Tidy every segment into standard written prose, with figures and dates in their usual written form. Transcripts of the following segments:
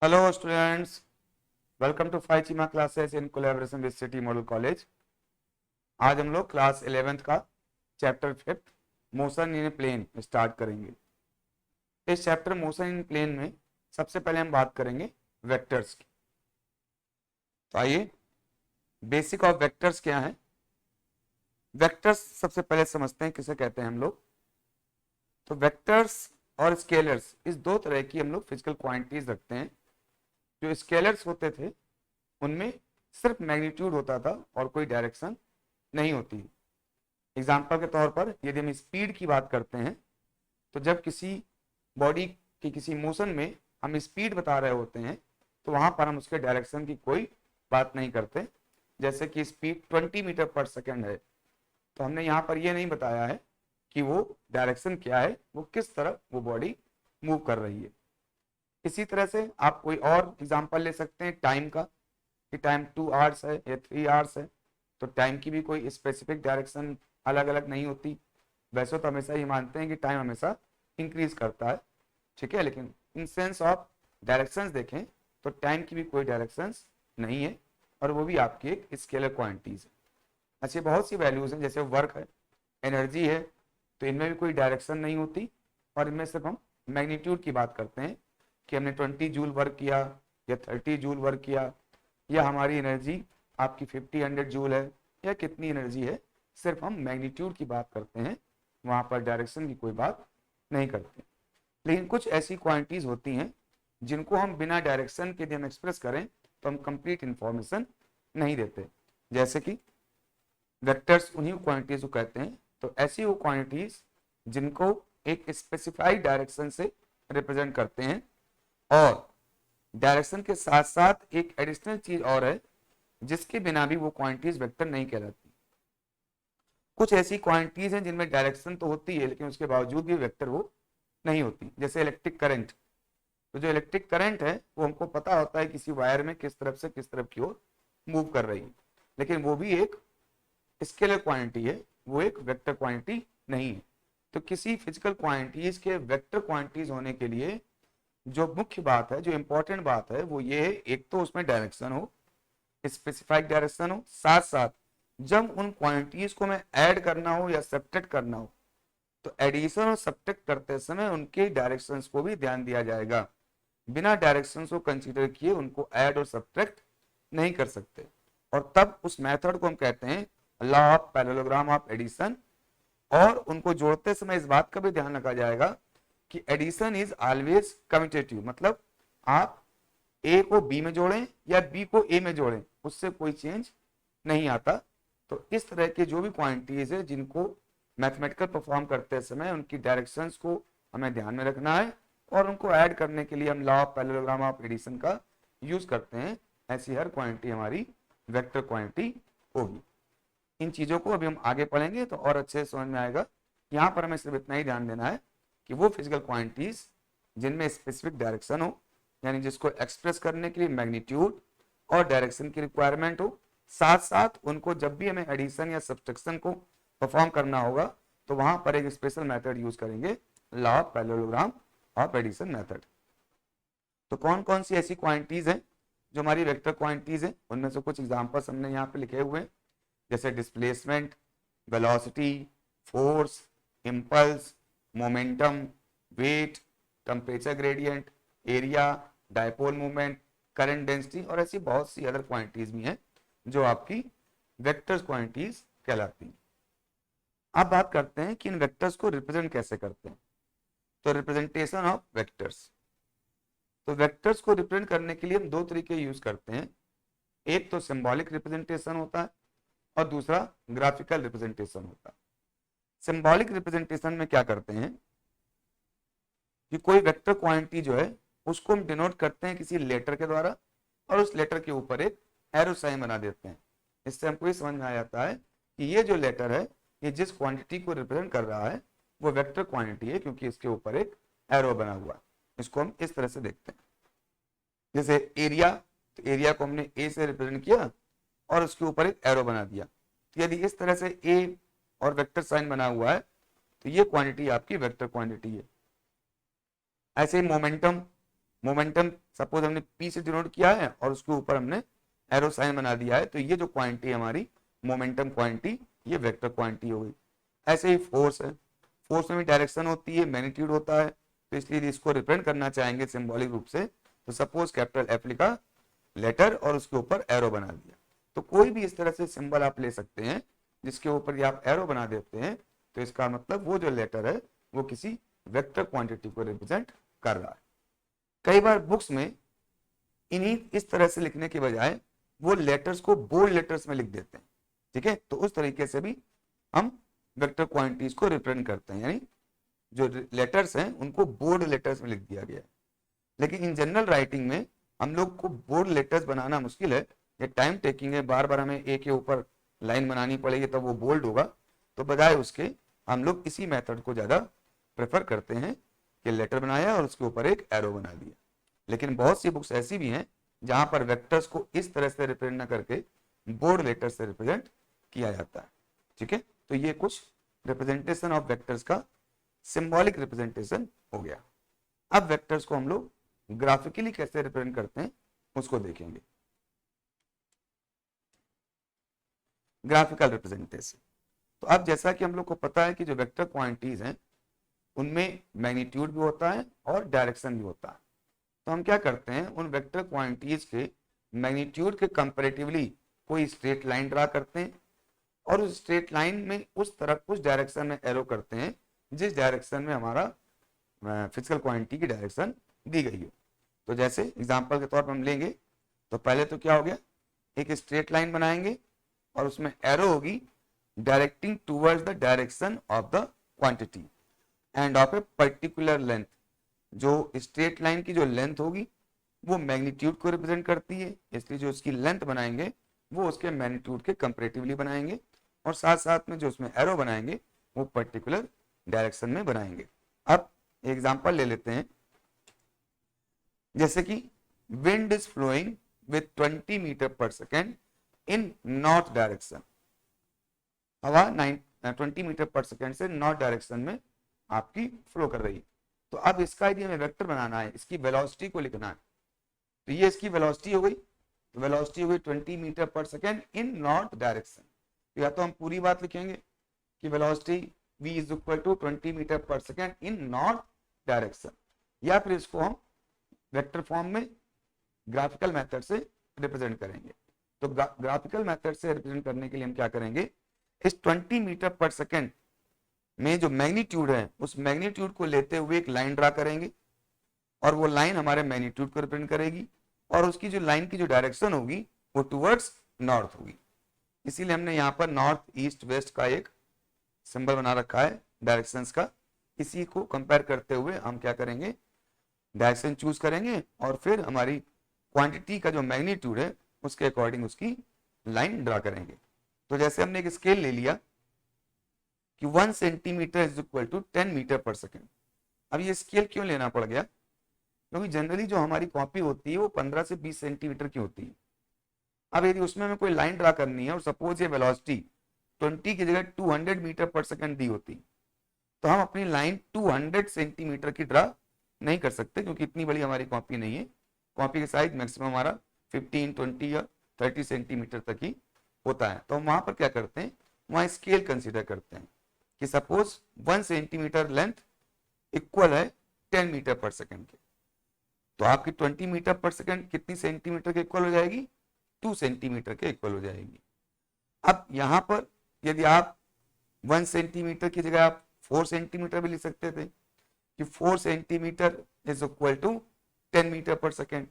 Hello students, welcome to Faichima classes in collaboration with City Model College। आज हम लोग class 11th का chapter 5 motion in plane start करेंगे। इस chapter motion in plane में सबसे पहले हम बात करेंगे वेक्टर्स की। तो आइए, बेसिक ऑफ वेक्टर्स क्या है। वेक्टर्स सबसे पहले समझते हैं किसे कहते हैं हम लोग। तो वेक्टर्स और स्केलर्स इस दो तरह की हम लोग फिजिकल क्वांटिटीज रखते हैं। जो स्केलर्स होते थे उनमें सिर्फ मैग्नीट्यूड होता था और कोई डायरेक्शन नहीं होती। एग्जाम्पल के तौर पर यदि हम स्पीड की बात करते हैं तो जब किसी बॉडी की किसी मोशन में हम स्पीड बता रहे होते हैं तो वहां पर हम उसके डायरेक्शन की कोई बात नहीं करते। जैसे कि स्पीड 20 मीटर पर सेकेंड है तो हमने यहाँ पर यह नहीं बताया है कि वो डायरेक्शन क्या है, वो किस तरफ वो बॉडी मूव कर रही है। इसी तरह से आप कोई और एग्जाम्पल ले सकते हैं टाइम का, कि टाइम 2 आवर्स है या 3 आवर्स है तो टाइम की भी कोई स्पेसिफिक डायरेक्शन अलग अलग नहीं होती। वैसे तो हमेशा ही मानते हैं कि टाइम हमेशा इंक्रीज करता है, ठीक है, लेकिन इन सेंस ऑफ डायरेक्शंस देखें तो टाइम की भी कोई डायरेक्शंस नहीं है और वो भी आपकी एक स्केलर क्वांटिटीज है। अच्छी बहुत सी वैल्यूज हैं, जैसे वर्क है, एनर्जी है, तो इनमें भी कोई डायरेक्शन नहीं होती और इनमें सिर्फ हम मैग्नीट्यूड की बात करते हैं कि हमने 20 जूल वर्क किया या 30 जूल वर्क किया, या हमारी एनर्जी आपकी 50-100 जूल है या कितनी एनर्जी है। सिर्फ हम मैग्नीट्यूड की बात करते हैं, वहां पर डायरेक्शन की कोई बात नहीं करते। लेकिन कुछ ऐसी क्वांटिटीज होती हैं जिनको हम बिना डायरेक्शन के यदि हम एक्सप्रेस करें तो हम कंप्लीट इंफॉर्मेशन नहीं देते। जैसे कि वेक्टर्स उन्हीं क्वांटिटीज को कहते हैं। तो ऐसी वो क्वांटिटीज जिनको एक स्पेसिफाइड डायरेक्शन से रिप्रेजेंट करते हैं और डायरेक्शन के साथ साथ एक एडिशनल चीज और है जिसके बिना भी वो क्वांटिटीज वेक्टर नहीं कहलाती। कुछ ऐसी क्वांटिटीज हैं जिनमें डायरेक्शन तो होती है लेकिन उसके बावजूद भी वेक्टर वो नहीं होती। जैसे इलेक्ट्रिक करंट, तो जो इलेक्ट्रिक करंट है वो हमको पता होता है किसी वायर में किस तरफ से किस तरफ की ओर मूव कर रही है, लेकिन वो भी एक स्केलर क्वांटिटी है, वो एक वेक्टर क्वांटिटी नहीं है। तो किसी फिजिकल क्वांटिटीज के वेक्टर क्वांटिटीज होने के लिए जो मुख्य बात है, जो इंपॉर्टेंट बात है, वो ये है एक तो उसमें डायरेक्शन हो, स्पेसिफाइड डायरेक्शन हो, साथ साथ जब उन क्वांटिटीज को मैं ऐड करना हो या सब्ट्रैक्ट करना हो तो एडिशन और सब्ट्रैक्ट करते समय उनके डायरेक्शंस को भी ध्यान दिया जाएगा। बिना डायरेक्शंस को कंसीडर किए उनको ऐड और सब्ट्रैक्ट नहीं कर सकते। और तब उस मेथड को हम कहते हैं law of parallelogram of addition. और उनको जोड़ते समय इस बात का भी ध्यान रखा जाएगा कि एडिशन इज ऑलवेज कम्यूटेटिव, मतलब आप ए को बी में जोड़ें या बी को ए में जोड़ें उससे कोई चेंज नहीं आता। तो इस तरह के जो भी क्वांटिटीज है जिनको मैथमेटिकल परफॉर्म करते समय उनकी डायरेक्शंस को हमें ध्यान में रखना है और उनको ऐड करने के लिए हम law of parallelogram of addition का यूज करते हैं। ऐसी हर क्वांटिटी हमारी वेक्टर क्वांटिटी होगी। इन चीजों को अभी हम आगे पढ़ेंगे तो और अच्छे से समझ में आएगा। यहाँ पर हमें सिर्फ इतना ही ध्यान देना है कि वो फिजिकल क्वांटिटीज जिनमें स्पेसिफिक डायरेक्शन हो, यानी जिसको एक्सप्रेस करने के लिए मैग्नीट्यूड और डायरेक्शन की रिक्वायरमेंट हो, साथ साथ उनको जब भी हमें एडिशन या सब्ट्रैक्शन को परफॉर्म करना होगा तो वहां पर एक स्पेशल मेथड यूज करेंगे, law of parallelogram of addition method. तो कौन कौन सी ऐसी क्वांटिटीज हैं जो हमारी वेक्टर क्वांटिटीज हैं, उनमें से कुछ एग्जांपल्स हमने यहाँ पे लिखे हुए हैं। जैसे displacement, velocity, force, impulse, momentum, weight, temperature gradient, area, dipole movement, current density और ऐसी बहुत सी अदर क्वांटिटीज भी हैं जो आपकी वेक्टर्स क्वांटिटीज कहलाती हैं। अब बात करते हैं कि इन वेक्टर्स को रिप्रेजेंट कैसे करते हैं। तो रिप्रेजेंटेशन ऑफ वेक्टर्स, तो वेक्टर्स को रिप्रेजेंट करने के लिए हम दो तरीके यूज करते हैं। एक तो सिंबॉलिक रिप्रेजेंटेशन होता है और दूसरा ग्राफिकल रिप्रेजेंटेशन होता है। सिंबॉलिक रिप्रेजेंटेशन में क्या करते हैं कि कोई वेक्टर क्वांटिटी जो है उसको हम डिनोट करते हैं किसी लेटर के द्वारा और उस लेटर के ऊपर एक एरो साइन बना देते हैं। इससे हमको ये समझ में आ जाता है कि ये जो लेटर है ये जिस क्वांटिटी को रिप्रेजेंट कर रहा है वो वेक्टर क्वांटिटी है, क्योंकि इसके ऊपर एक एरो बना हुआ है। इसको हम इस तरह से देखते हैं। जैसे एरिया, तो एरिया को हमने ए से रिप्रेजेंट किया और उसके ऊपर एक एरो बना दिया। तो यदि इस तरह से ए और वेक्टर साइन बना हुआ है तो ये क्वांटिटी आपकी वेक्टर क्वांटिटी है। ऐसे ही मोमेंटम, मोमेंटम सपोज हमने पी से डिनोट किया है और उसके ऊपर हमने एरो साइन बना दिया है, तो ये जो क्वांटिटी हमारी मोमेंटम क्वांटिटी, ये वेक्टर क्वांटिटी हो गई। ऐसे ही फोर्स है, फोर्स में भी डायरेक्शन होती है, मैग्नीट्यूड होता है, तो इसलिए इसको रिप्रेजेंट करना चाहेंगे सिंबॉलिक रूप से, तो सपोज कैपिटल एफ लिखा, लेटर और उसके ऊपर एरो बना दिया। तो कोई भी इस तरह से सिंबल आप ले सकते हैं जिसके ऊपर ये आप एरो बना देते हैं, तो इसका मतलब वो जो लेटर है वो किसी वेक्टर क्वांटिटी को रिप्रेजेंट कर रहा है। कई बार बुक्स में इन्हीं इस तरह से लिखने के बजाय वो लेटर्स को बोल्ड लेटर्स में लिख देते हैं, ठीक है, तो उस तरीके से भी हम वेक्टर क्वांटिटीज को रिप्रेजेंट करते हैं, यानी जो लेटर्स हैं उनको बोल्ड लेटर्स में लिख दिया गया है। लेकिन इन जनरल राइटिंग में हम लोग को बोल्ड लेटर्स बनाना मुश्किल है, ये टाइम टेकिंग है, बार बार हमें एक के ऊपर लाइन बनानी पड़ेगी तब वो बोल्ड होगा, तो बजाय उसके हम लोग इसी मेथड को ज्यादा प्रेफर करते हैं कि लेटर बनाया और उसके ऊपर एक एरो बना दिया। लेकिन बहुत सी बुक्स ऐसी भी हैं जहां पर वेक्टर्स को इस तरह से रिप्रेजेंट न करके बोल्ड लेटर से रिप्रेजेंट किया जाता है, ठीक है। तो ये कुछ रिप्रेजेंटेशन ऑफ वेक्टर्स का सिंबॉलिक रिप्रेजेंटेशन हो गया। अब वेक्टर्स को हम लोग ग्राफिकली कैसे रिप्रेजेंट करते हैं उसको देखेंगे। ग्राफिकल रिप्रेजेंटेशन, तो अब जैसा कि हम लोग को पता है कि जो वेक्टर क्वांटिटीज हैं उनमें मैग्नीट्यूड भी होता है और डायरेक्शन भी होता है, तो हम क्या करते हैं उन वेक्टर क्वांटिटीज के मैग्नीट्यूड के कंपैरेटिवली कोई स्ट्रेट लाइन ड्रा करते हैं और उस स्ट्रेट लाइन में उस तरफ उस डायरेक्शन में एरो करते हैं जिस डायरेक्शन में हमारा फिजिकल क्वांटिटी की डायरेक्शन दी गई हो। तो जैसे एग्जांपल के तौर पर हम लेंगे, तो पहले तो क्या हो गया, एक स्ट्रेट लाइन बनाएंगे और उसमें एरो होगी directing towards the direction of the quantity end of a particular length. जो स्ट्रेट लाइन की जो लेंथ होगी वो मैग्नीट्यूड को रिप्रेजेंट करती है, इसलिए जो उसकी लेंथ बनाएंगे वो उसके मैग्नीट्यूड के कंपैरेटिवली बनाएंगे और साथ साथ में जो उसमें एरो बनाएंगे वो पर्टिकुलर डायरेक्शन में बनाएंगे। अब एग्जांपल ले लेते हैं, जैसे कि wind is flowing with 20 metre per second in north direction. हवा 20 मीटर पर सेकेंड से नॉर्थ डायरेक्शन में आपकी फ्लो कर रही है। तो अब इसका यदि हमें वेक्टर बनाना है, इसकी वेलोसिटी को लिखना है, तो ये इसकी वेलोसिटी हो गई, तो वेलोसिटी हो गई 20 metre per second in north direction. तो या तो हम पूरी बात लिखेंगे कि velocity v is equal to 20 metre per second in north direction, या फिर इसको हम वेक्टर फॉर्म में ग्राफिकल मेथड से रिप्रेजेंट करेंगे। तो ग्राफिकल मेथड से रिप्रेजेंट करने के लिए हम क्या करेंगे, इस 20 मीटर पर सेकेंड में जो मैग्नीट्यूड है उस मैग्नीट्यूड को लेते हुए एक लाइन ड्रा करेंगे और वो लाइन हमारे मैग्नीट्यूड को रिप्रेजेंट करेगी और उसकी जो लाइन की जो डायरेक्शन होगी वो टुवर्ड्स नॉर्थ होगी। इसीलिए हमने यहाँ पर नॉर्थ ईस्ट वेस्ट का एक सिंबल बना रखा है डायरेक्शंस का। इसी को कंपेयर करते हुए हम क्या करेंगे, डायरेक्शन चूज करेंगे और फिर हमारी क्वांटिटी का जो मैग्नीट्यूड है उसके अकॉर्डिंग उसकी लाइन ड्रा करेंगे। तो जैसे हमने एक स्केल ले लिया कि 1 centimetre is equal to 10 metre per second. अब ये स्केल क्यों लेना पड़ गया, क्योंकि जनरली जो हमारी कॉपी होती है वो 15 से 20 सेंटीमीटर की होती है। अब यदि उसमें हमें कोई लाइन ड्रा करनी है और सपोज ये वेलोसिटी 20 की जगह 200 मीटर पर सेकेंड दी होती, तो हम अपनी लाइन 200 सेंटीमीटर की ड्रा नहीं कर सकते, क्योंकि इतनी बड़ी हमारी कॉपी नहीं है। कॉपी का साइज मैक्सिमम हमारा 15, 20 या 30 सेंटीमीटर तक ही होता है। तो हम वहां पर क्या करते हैं, वहां स्केल कंसीडर करते हैं कि सपोज 1 सेंटीमीटर लेंथ इक्वल है 10 मीटर पर सेकेंड के, तो आपकी 20 मीटर पर सेकेंड कितनी सेंटीमीटर के इक्वल हो जाएगी, 2 सेंटीमीटर के इक्वल हो जाएगी। अब यहां पर यदि आप 1 सेंटीमीटर की जगह आप 4 सेंटीमीटर भी लिख सकते थे कि 4 centimetre is equal to 10 metre per second,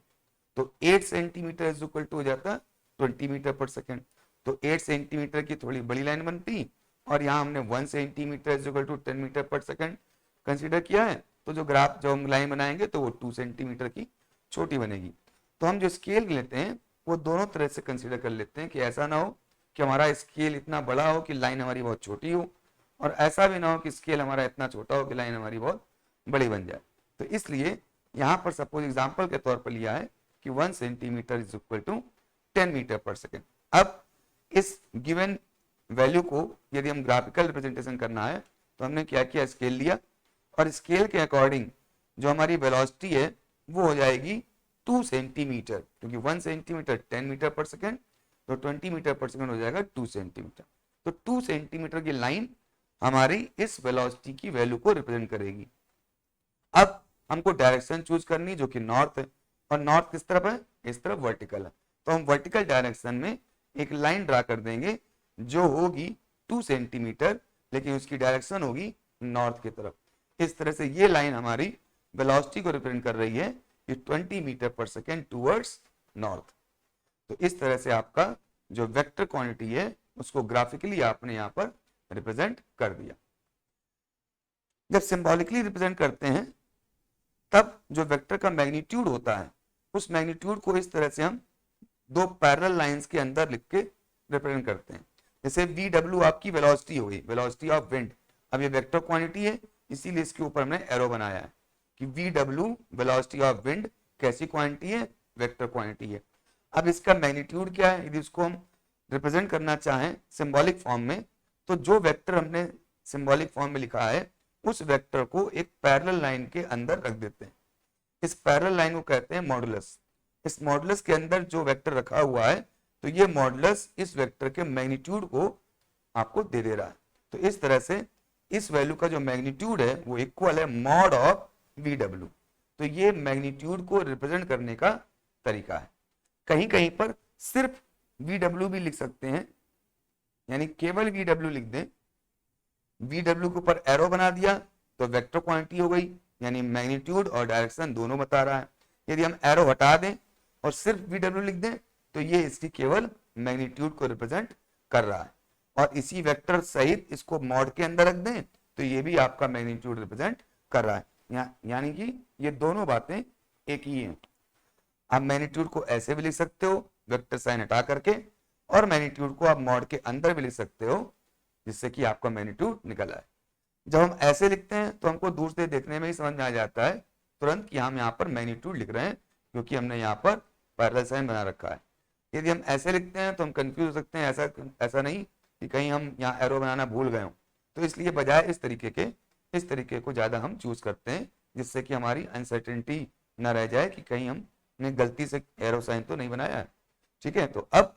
तो 8 सेंटीमीटर इज इक्वल टू हो जाता 20 मीटर पर सेकेंड। तो 8 सेंटीमीटर की थोड़ी बड़ी लाइन बनती और यहाँ हमने 1 centimetre is equal to 10 metre per second consider किया है, तो जो ग्राफ जो हम लाइन बनाएंगे तो वो 2 सेंटीमीटर की छोटी बनेगी। तो हम जो स्केल लेते हैं वो दोनों तरह से कंसीडर कर लेते हैं कि ऐसा ना हो कि हमारा स्केल इतना बड़ा हो कि लाइन हमारी बहुत छोटी हो, और ऐसा भी ना हो कि स्केल हमारा इतना छोटा हो कि लाइन हमारी बहुत बड़ी बन जाए। तो इसलिए यहाँ पर सपोज एग्जाम्पल के तौर पर लिया है कि 1 centimetre is equal to 10 metre per second. अब इस गिवन वैल्यू को यदि हम ग्राफिकल रिप्रेजेंटेशन करना है तो हमने क्या किया, स्केल लिया और स्केल के अकॉर्डिंग जो हमारी वेलोसिटी है वो हो जाएगी 2 सेंटीमीटर, क्योंकि 1 सेंटीमीटर 10 मीटर पर सेकेंड, तो 20 मीटर पर सेकेंड हो जाएगा 2 सेंटीमीटर। तो 2 सेंटीमीटर की लाइन हमारी इस वेलोसिटी की वैल्यू को रिप्रेजेंट करेगी। अब हमको डायरेक्शन चूज करनी जो कि नॉर्थ है, और नॉर्थ किस तरफ है, इस तरफ वर्टिकल है, तो हम वर्टिकल डायरेक्शन में एक लाइन ड्रा कर देंगे जो होगी 2 सेंटीमीटर, लेकिन उसकी डायरेक्शन होगी नॉर्थ की तरफ। इस तरह से ये लाइन हमारी वेलोसिटी को रिप्रेजेंट कर रही है कि 20 metre per second towards north. तो इस तरह से आपका जो वेक्टर क्वांटिटी है उसको ग्राफिकली आपने यहाँ पर रिप्रेजेंट कर दिया। जब सिंबॉलिकली रिप्रेजेंट करते हैं तब जो वेक्टर का मैग्नीट्यूड होता है उस मैग्नीट्यूड को इस तरह से हम दो पैरेलल लाइंस के अंदर लिख के रिप्रेजेंट करते हैं। जैसे VW आपकी वेलोसिटी होगी, वेलोसिटी ऑफ विंड। अब ये वेक्टर क्वांटिटी है, इसीलिए इसके ऊपर हमने एरो बनाया है कि VW वेलोसिटी ऑफ विंड कैसी क्वांटिटी है, वेक्टर क्वांटिटी है। अब इसका मैग्नीट्यूड क्या है, यदि उसको हम रिप्रेजेंट करना चाहें सिंबॉलिक फॉर्म में, तो जो वेक्टर हमने सिंबॉलिक फॉर्म में लिखा है उस वेक्टर को एक पैरेलल लाइन के अंदर रख देते हैं। इस पैरेलल लाइन को कहते हैं मॉडुलस। इस मॉडुलस के अंदर जो वेक्टर रखा हुआ है, तो ये मॉडुलस इस वेक्टर के मैग्नीट्यूड को आपको दे रहा है। तो इस तरह से इस वैल्यू का जो मैग्नीट्यूड है वो इक्वल है मॉड ऑफ VW। तो ये मैग्नीट्यूड को रिप्रेजेंट करने का तरीका है। कहीं कहीं पर सिर्फ VW भी लिख सकते हैं, यानी केवल VW लिख दें, VW के ऊपर एरो बना दिया तो वेक्टर क्वांटिटी हो गई, यानी मैग्नीट्यूड और डायरेक्शन दोनों बता रहा है। यदि हम एरो हटा दें और सिर्फ VW लिख दें तो ये इसकी केवल मैग्नीट्यूड को रिप्रेजेंट कर रहा है, और इसी वेक्टर सहित इसको मॉड के अंदर रख दें तो ये भी आपका मैग्नीट्यूड रिप्रेजेंट कर रहा है। यानी कि ये दोनों बातें एक ही हैं। आप मैग्नीट्यूड को ऐसे भी लिख सकते हो वेक्टर साइन हटा करके, और मैग्नीट्यूड को आप मॉड के अंदर भी लिख सकते हो जिससे कि आपका मैग्नीट्यूड निकल आए। जब हम ऐसे लिखते हैं तो हमको दूर से देखने में ही समझ में आ जाता है तुरंत कि हम यहाँ पर मैग्नीट्यूड लिख रहे हैं, क्योंकि हमने यहाँ पर पैरेलल साइन बना रखा है। यदि हम ऐसे लिखते हैं तो हम कंफ्यूज हो सकते हैं, ऐसा नहीं कि कहीं हम यहाँ एरो बनाना भूल गए हों। तो इसलिए बजाय इस तरीके को ज़्यादा हम चूज करते हैं, जिससे कि हमारी अनसर्टेनिटी न रह जाए कि कहीं हमने गलती से एरो साइन तो नहीं बनाया है। ठीक है, तो अब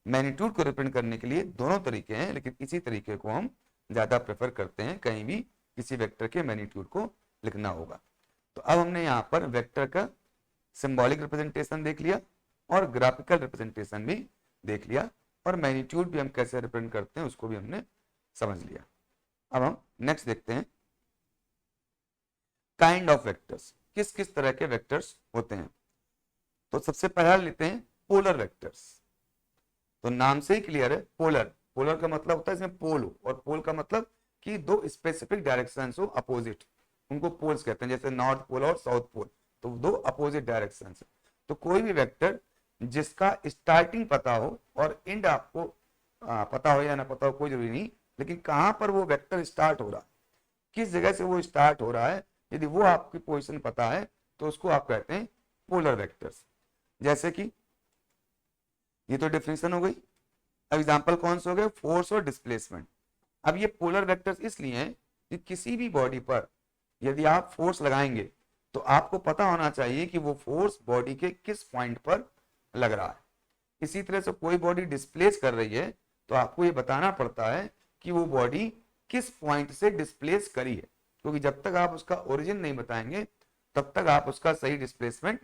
मैग्नीट्यूड को रिप्रेजेंट करने के लिए दोनों तरीके हैं, लेकिन इसी तरीके को हम ज़्यादा प्रेफर करते हैं कहीं भी किसी वेक्टर के मैग्नीट्यूड को लिखना होगा। तो अब हमने यहाँ पर वेक्टर का सिंबॉलिक रिप्रेजेंटेशन देख लिया और ग्राफिकल रिप्रेजेंटेशन भी देख लिया, और मैग्नीट्यूड भी हम कैसे रिप्रेजेंट करते हैं उसको भी हमने समझ लिया। अब हम नेक्स्ट देखते हैं काइंड ऑफ वेक्टर्स, किस किस तरह के वेक्टर्स होते हैं। तो सबसे पहला लेते हैं पोलर वेक्टर्स। तो नाम से ही क्लियर है, पोलर, पोलर का मतलब होता है इसमें पोल हो, और पोल का मतलब कि दो स्पेसिफिक डायरेक्शन हो अपोजिट, उनको पोल्स कहते हैं। जैसे नॉर्थ पोल और साउथ पोल, तो दो अपोजिट डायरेक्शन। तो कोई भी वेक्टर जिसका स्टार्टिंग पता हो और एंड आपको पता हो या ना पता हो कोई जरूरी नहीं, लेकिन कहां पर वो वेक्टर स्टार्ट हो रहा है, किस जगह से वो स्टार्ट हो रहा है, यदि वो आपकी पोजीशन पता है तो उसको आप कहते हैं पोलर वेक्टर्स। जैसे कि ये तो डेफिनेशन हो गई। अब एग्जांपल कौन से हो गए, फोर्स और डिस्प्लेसमेंट। अब ये पोलर वेक्टर्स इसलिए हैं कि किसी भी बॉडी पर यदि आप फोर्स लगाएंगे तो आपको पता होना चाहिए कि वो फोर्स बॉडी के किस पॉइंट पर लग रहा है। इसी तरह से कोई बॉडी डिस्प्लेस कर रही है तो आपको ये बताना पड़ता है कि वो बॉडी किस पॉइंट से डिस्प्लेस करी है, क्योंकि जब तक आप उसका ओरिजिन नहीं बताएंगे तब तक आप उसका सही डिस्प्लेसमेंट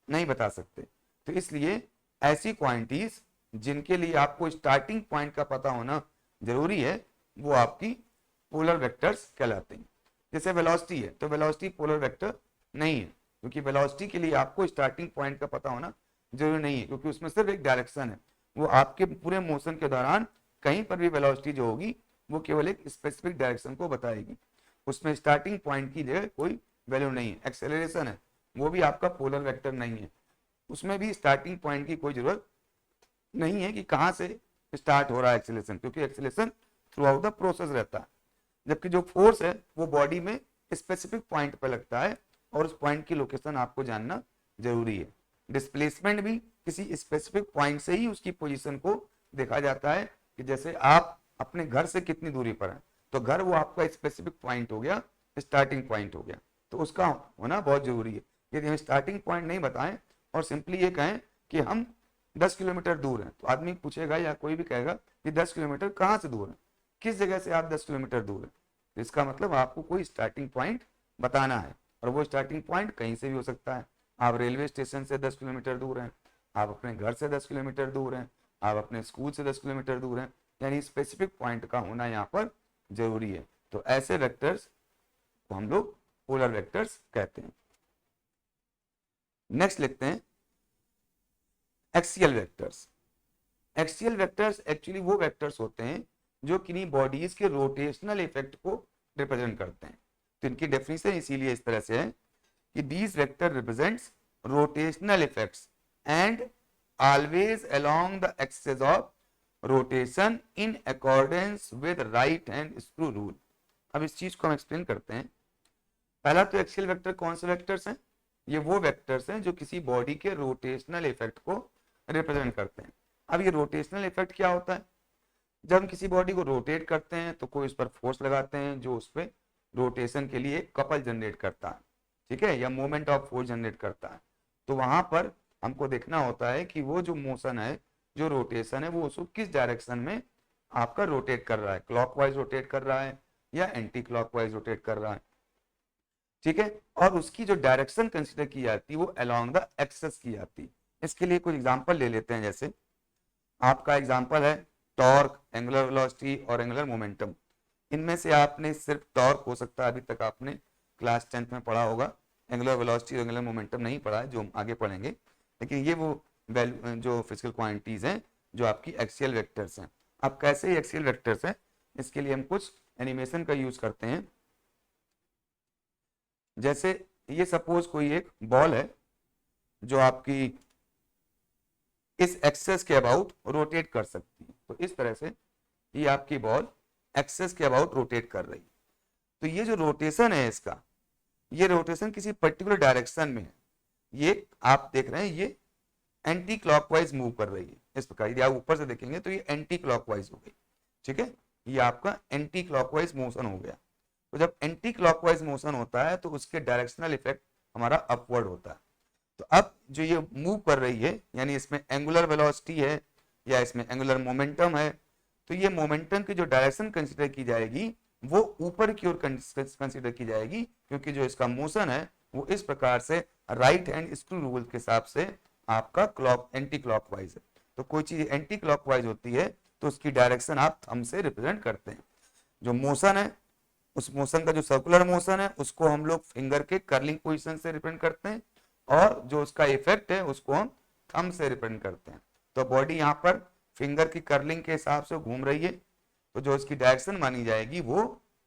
नहीं बता सकते। तो इसलिए ऐसी क्वांटिटीज जिनके लिए आपको स्टार्टिंग पॉइंट का पता होना जरूरी है वो आपकी पोलर वेक्टर्स कहलाते हैं। जैसे वेलोसिटी है, तो वेलोसिटी पोलर वेक्टर नहीं है, क्योंकि वेलोसिटी के लिए आपको स्टार्टिंग पॉइंट का पता होना जरूरी नहीं है, क्योंकि उसमें सिर्फ एक डायरेक्शन है। वो आपके पूरे मोशन के दौरान कहीं पर भी वेलोसिटी जो होगी वो केवल एक स्पेसिफिक डायरेक्शन को बताएगी, उसमें स्टार्टिंग पॉइंट की जगह कोई वैल्यू नहीं है। एक्सेलरेशन है, वो भी आपका पोलर वेक्टर नहीं है, उसमें भी स्टार्टिंग पॉइंट की कोई जरूरत नहीं है कि कहां से स्टार्ट हो रहा है एक्सेलरेशन, क्योंकि acceleration through out the process रहता है। जबकि जो फोर्स है वो बॉडी में स्पेसिफिक पॉइंट पर लगता है और उस पॉइंट की लोकेशन आपको जानना जरूरी है। डिस्प्लेसमेंट भी किसी स्पेसिफिक पॉइंट से ही उसकी पोजीशन को देखा जाता है, कि जैसे आप अपने घर से कितनी दूरी पर हैं, तो घर वो आपका स्पेसिफिक पॉइंट हो गया, स्टार्टिंग पॉइंट हो गया, तो उसका होना बहुत जरूरी है। यदि हम स्टार्टिंग पॉइंट नहीं बताएं और सिंपली ये कहें कि हम 10 किलोमीटर दूर हैं, तो आदमी पूछेगा या कोई भी कहेगा कि 10 किलोमीटर कहाँ से दूर है, किस जगह से आप 10 किलोमीटर दूर है। तो इसका मतलब आपको कोई स्टार्टिंग पॉइंट बताना है, और वो स्टार्टिंग पॉइंट कहीं से भी हो सकता है। आप रेलवे स्टेशन से 10 किलोमीटर दूर हैं, आप अपने घर से 10 किलोमीटर दूर हैं, आप अपने स्कूल से 10 किलोमीटर दूर हैं, यानी स्पेसिफिक पॉइंट का होना यहाँ पर जरूरी है। तो ऐसे वेक्टर्स को हम लोग पोलर वेक्टर्स कहते हैं। नेक्स्ट लिखते हैं axial vectors. Axial vectors actually वो वेक्टर्स होते हैं जो किन्हीं बॉडीज के रोटेशनल इफेक्ट को रिप्रेजेंट करते हैं। तो इनकी डेफिनेशन इसीलिए इस तरह से है कि these vector represents rotational effects and always along the axis of rotation in accordance with right hand screw rule. अब इस चीज को हम एक्सप्लेन करते हैं। पहला तो एक्सियल वेक्टर कौन से वेक्टर्स हैं? ये वो वेक्टर्स हैं जो किसी बॉडी के रोटेशनल इफेक्ट को रिप्रेजेंट करते हैं। अब ये रोटेशनल इफेक्ट क्या होता है? जब हम किसी बॉडी को रोटेट करते हैं तो कोई उस पर फोर्स लगाते हैं जो उस पर रोटेशन के लिए कपल जनरेट करता है, ठीक है, या मोमेंट ऑफ फोर्स जनरेट करता है। तो वहां पर हमको देखना होता है कि वो जो मोशन है, जो रोटेशन है, वो उसको किस डायरेक्शन में आपका रोटेट कर रहा है, क्लॉकवाइज रोटेट कर रहा है या एंटी क्लॉकवाइज रोटेट कर रहा है, ठीक है। और उसकी जो डायरेक्शन कंसिडर की जाती है वो अलोंग द एक्सेस की जाती है। इसके लिए कुछ एग्जांपल ले लेते हैं। जैसे आपका एग्जांपल है टॉर्क, एंगुलर वेलोसिटी और एंगुलर मोमेंटम। इनमें से आपने सिर्फ टॉर्क हो सकता है, अभी तक आपने क्लास 10th में पढ़ा होगा। एंगुलर वेलोसिटी और एंगुलर मोमेंटम नहीं पढ़ा है, जो हम आगे पढ़ेंगे। लेकिन ये वो जो फिजिकल क्वांटिटीज हैं जो आपकी एक्सियल वेक्टर्स हैं। अब कैसे एक्सियल वेक्टर्स हैं, इसके लिए हम कुछ एनिमेशन का यूज करते हैं। जैसे ये सपोज कोई एक बॉल है जो आपकी इस एक्सेस के अबाउट रोटेट कर सकती है। तो इस तरह से ये आपकी बॉल एक्सेस के अबाउट रोटेट कर रही है। तो ये जो रोटेशन है इसका, ये रोटेशन किसी पर्टिकुलर डायरेक्शन में है। ये आप देख रहे हैं ये एंटी क्लॉकवाइज मूव कर रही है। इस प्रकार यदि आप ऊपर से देखेंगे तो ये एंटी क्लॉकवाइज हो गई, ठीक है। ये आपका एंटी क्लॉकवाइज मोशन हो गया। तो जब एंटी क्लॉकवाइज मोशन होता है तो उसके डायरेक्शनल इफेक्ट हमारा अपवर्ड होता है। तो अब जो ये मूव कर रही है, यानी इसमें एंगुलर वेलोसिटी है या इसमें एंगुलर मोमेंटम है, तो ये मोमेंटम की जो डायरेक्शन कंसीडर की जाएगी वो ऊपर की ओर कंसीडर की जाएगी, क्योंकि जो इसका मोशन है वो इस प्रकार से राइट हैंड स्क्रू रूल के हिसाब से आपका क्लॉक एंटी क्लॉकवाइज है। तो कोई चीज एंटी क्लॉकवाइज होती है तो उसकी डायरेक्शन आप थंब से रिप्रेजेंट करते हैं। जो मोशन है, उस मोशन का जो सर्कुलर मोशन है उसको हम लोग फिंगर के कर्लिंग पोजीशन से रिप्रेजेंट करते हैं, और जो उसका इफेक्ट है उसको हम थंब से रिप्रेजेंट करते हैं। तो बॉडी यहाँ पर फिंगर की कर्लिंग के हिसाब से घूम रही है, तो जो इसकी डायरेक्शन मानी जाएगी वो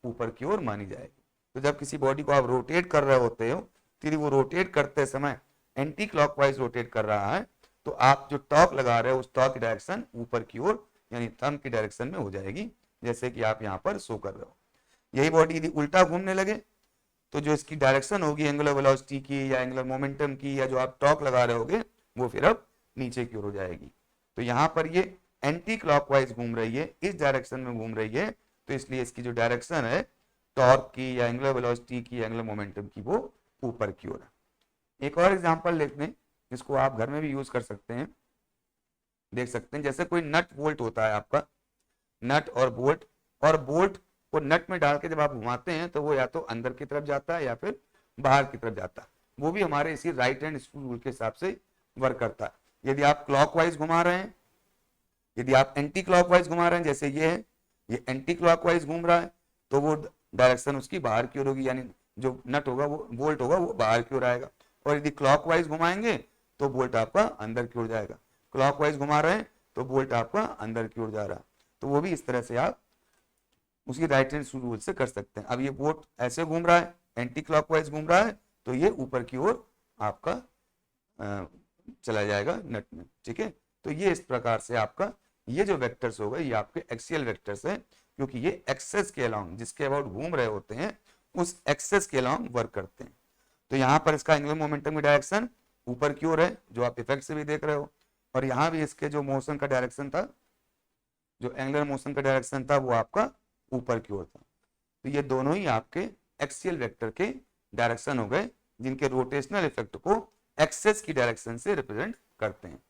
ऊपर की ओर मानी जाएगी। तो जब किसी बॉडी को आप रोटेट कर रहे होते हो तो यदि वो रोटेट करते समय एंटी क्लॉकवाइज रोटेट कर रहा है तो आप जो टॉर्क लगा रहे हो उस टॉर्क की डायरेक्शन ऊपर की ओर यानी थंब की डायरेक्शन में हो जाएगी, जैसे कि आप यहाँ पर शो कर रहे हो। यही बॉडी यदि उल्टा घूमने लगे तो जो इसकी डायरेक्शन होगी एंगुलर वेलोसिटी की या एंगुलर मोमेंटम की या जो आप टॉर्क लगा रहे होगे वो फिर अब नीचे की ओर हो जाएगी। तो यहाँ पर ये एंटी क्लॉकवाइज घूम रही है, इस डायरेक्शन में घूम रही है, तो इसलिए इसकी जो डायरेक्शन है टॉर्क की या एंगुलर वेलोसिटी की, एंगुलर मोमेंटम की, वो ऊपर की ओर है। एक और एग्जांपल लेते हैं जिसको आप घर में भी यूज कर सकते हैं। देख सकते हैं जैसे कोई नट बोल्ट होता है आपका, नट और बोल्ट को नट में डाल के जब आप घुमाते हैं तो वो या तो अंदर की तरफ जाता है या फिर बाहर की तरफ जाता है। वो भी हमारे इसी राइट हैंड स्क्रू रूल के हिसाब से वर्क करता है। यदि आप क्लॉकवाइज घुमा रहे हैं, यदि आप एंटी क्लॉकवाइज घुमा रहे हैं, जैसे ये है, ये एंटी क्लॉकवाइज घूम रहा है तो वो डायरेक्शन उसकी बाहर की ओर होगी, यानी जो नट होगा वो बोल्ट होगा वो बाहर की ओर आएगा। और यदि क्लॉकवाइज घुमाएंगे तो बोल्ट आपका अंदर की ओर जाएगा। क्लॉकवाइज घुमा रहे हैं तो बोल्ट आपका अंदर की ओर जा रहा है। तो वो भी इस तरह से आप उसकी राइट हैंड रूल से कर सकते हैं। अब ये बोट ऐसे घूम रहा है, एंटी क्लॉकवाइज घूम रहा है, तो ये ऊपर की ओर आपका चला जाएगा नट में, ठीक है। तो ये इस प्रकार से आपका ये जो वेक्टर्स होगा ये आपके एक्सियल वेक्टर्स है, क्योंकि ये एक्सेस के अलाउंग जिसके अबाउट घूम रहे होते हैं उस एक्सेस के अलाउंग वर्क करते हैं। तो यहाँ पर इसका एंगुलर मोमेंटम की डायरेक्शन ऊपर की ओर है, जो आप इफेक्ट से भी देख रहे हो, और यहाँ भी इसके जो मोशन का डायरेक्शन था, जो एंगुलर मोशन का डायरेक्शन था, वो आपका ऊपर की ओर था। तो ये दोनों ही आपके एक्सियल वेक्टर के डायरेक्शन हो गए जिनके रोटेशनल इफेक्ट को एक्सेस की डायरेक्शन से रिप्रेजेंट करते हैं।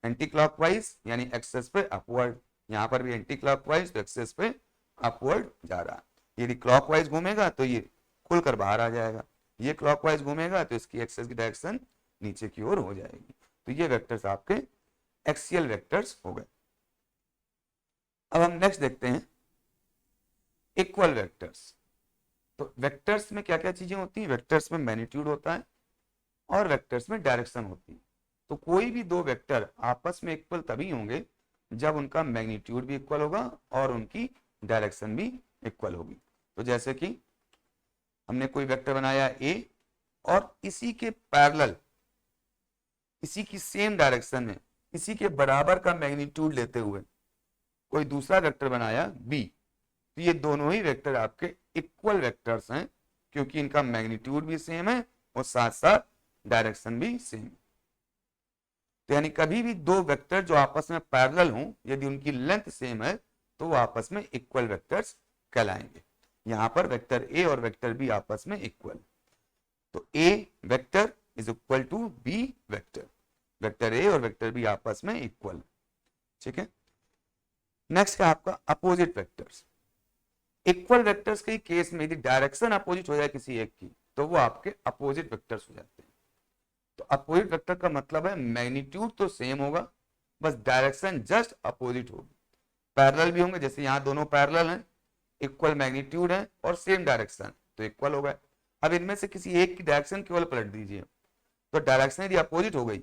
एंटी क्लॉकवाइज यानी एक्सेस पे अपवर्ड, यहाँ पर भी एंटी क्लॉकवाइज तो एक्सेस पे अपवर्ड जा रहा है। यदि क्लॉकवाइज घूमेगा तो ये खुलकर बाहर आ जाएगा, ये क्लॉकवाइज घूमेगा तो इसकी एक्सेस की डायरेक्शन नीचे की ओर हो जाएगी। तो ये वेक्टर्स आपके एक्सियल वेक्टर्स हो गए। अब हम नेक्स्ट देखते हैं इक्वल वेक्टर्स। तो वेक्टर्स में क्या क्या चीजें होती हैं? वेक्टर्स में मैग्नीट्यूड होता है और वेक्टर्स में डायरेक्शन होती है। तो कोई भी दो वेक्टर आपस में इक्वल तभी होंगे जब उनका मैग्नीट्यूड भी इक्वल होगा और उनकी डायरेक्शन भी इक्वल होगी। तो जैसे कि हमने कोई वेक्टर बनाया ए और इसी के पैरेलल, इसी की सेम डायरेक्शन में, इसी के बराबर का मैग्नीट्यूड लेते हुए कोई दूसरा वेक्टर बनाया बी, तो ये दोनों ही वेक्टर आपके इक्वल वेक्टर्स हैं क्योंकि इनका मैग्नीट्यूड भी सेम है और साथ साथ डायरेक्शन भी सेम है। तो यानी कभी भी दो वेक्टर जो आपस में पैरेलल हों, यदि उनकी लेंथ सेम है तो वो आपस में इक्वल वेक्टर्स कहलाएंगे। यहां पर वेक्टर ए और वेक्टर बी आपस में इक्वल, तो A vector is equal to B vector, vector A और वेक्टर बी आपस में इक्वल। ठीक है, नेक्स्ट है आपका अपोजिट वेक्टर्स। इक्वल वेक्टर्स के केस में यदि डायरेक्शन अपोजिट हो जाए किसी एक की तो वो आपके अपोजिट वेक्टर्स हो जाते हैं। तो अपोजिट वेक्टर का मतलब है मैग्नीट्यूड तो सेम होगा, बस डायरेक्शन जस्ट अपोजिट होगी। पैरेलल भी होंगे, जैसे यहाँ दोनों पैरेलल हैं, इक्वल मैग्नीट्यूड है और सेम डायरेक्शन, तो इक्वल हो गए। अब इनमें से किसी एक की डायरेक्शन केवल पलट दीजिए, तो डायरेक्शन यदि अपोजिट हो गई,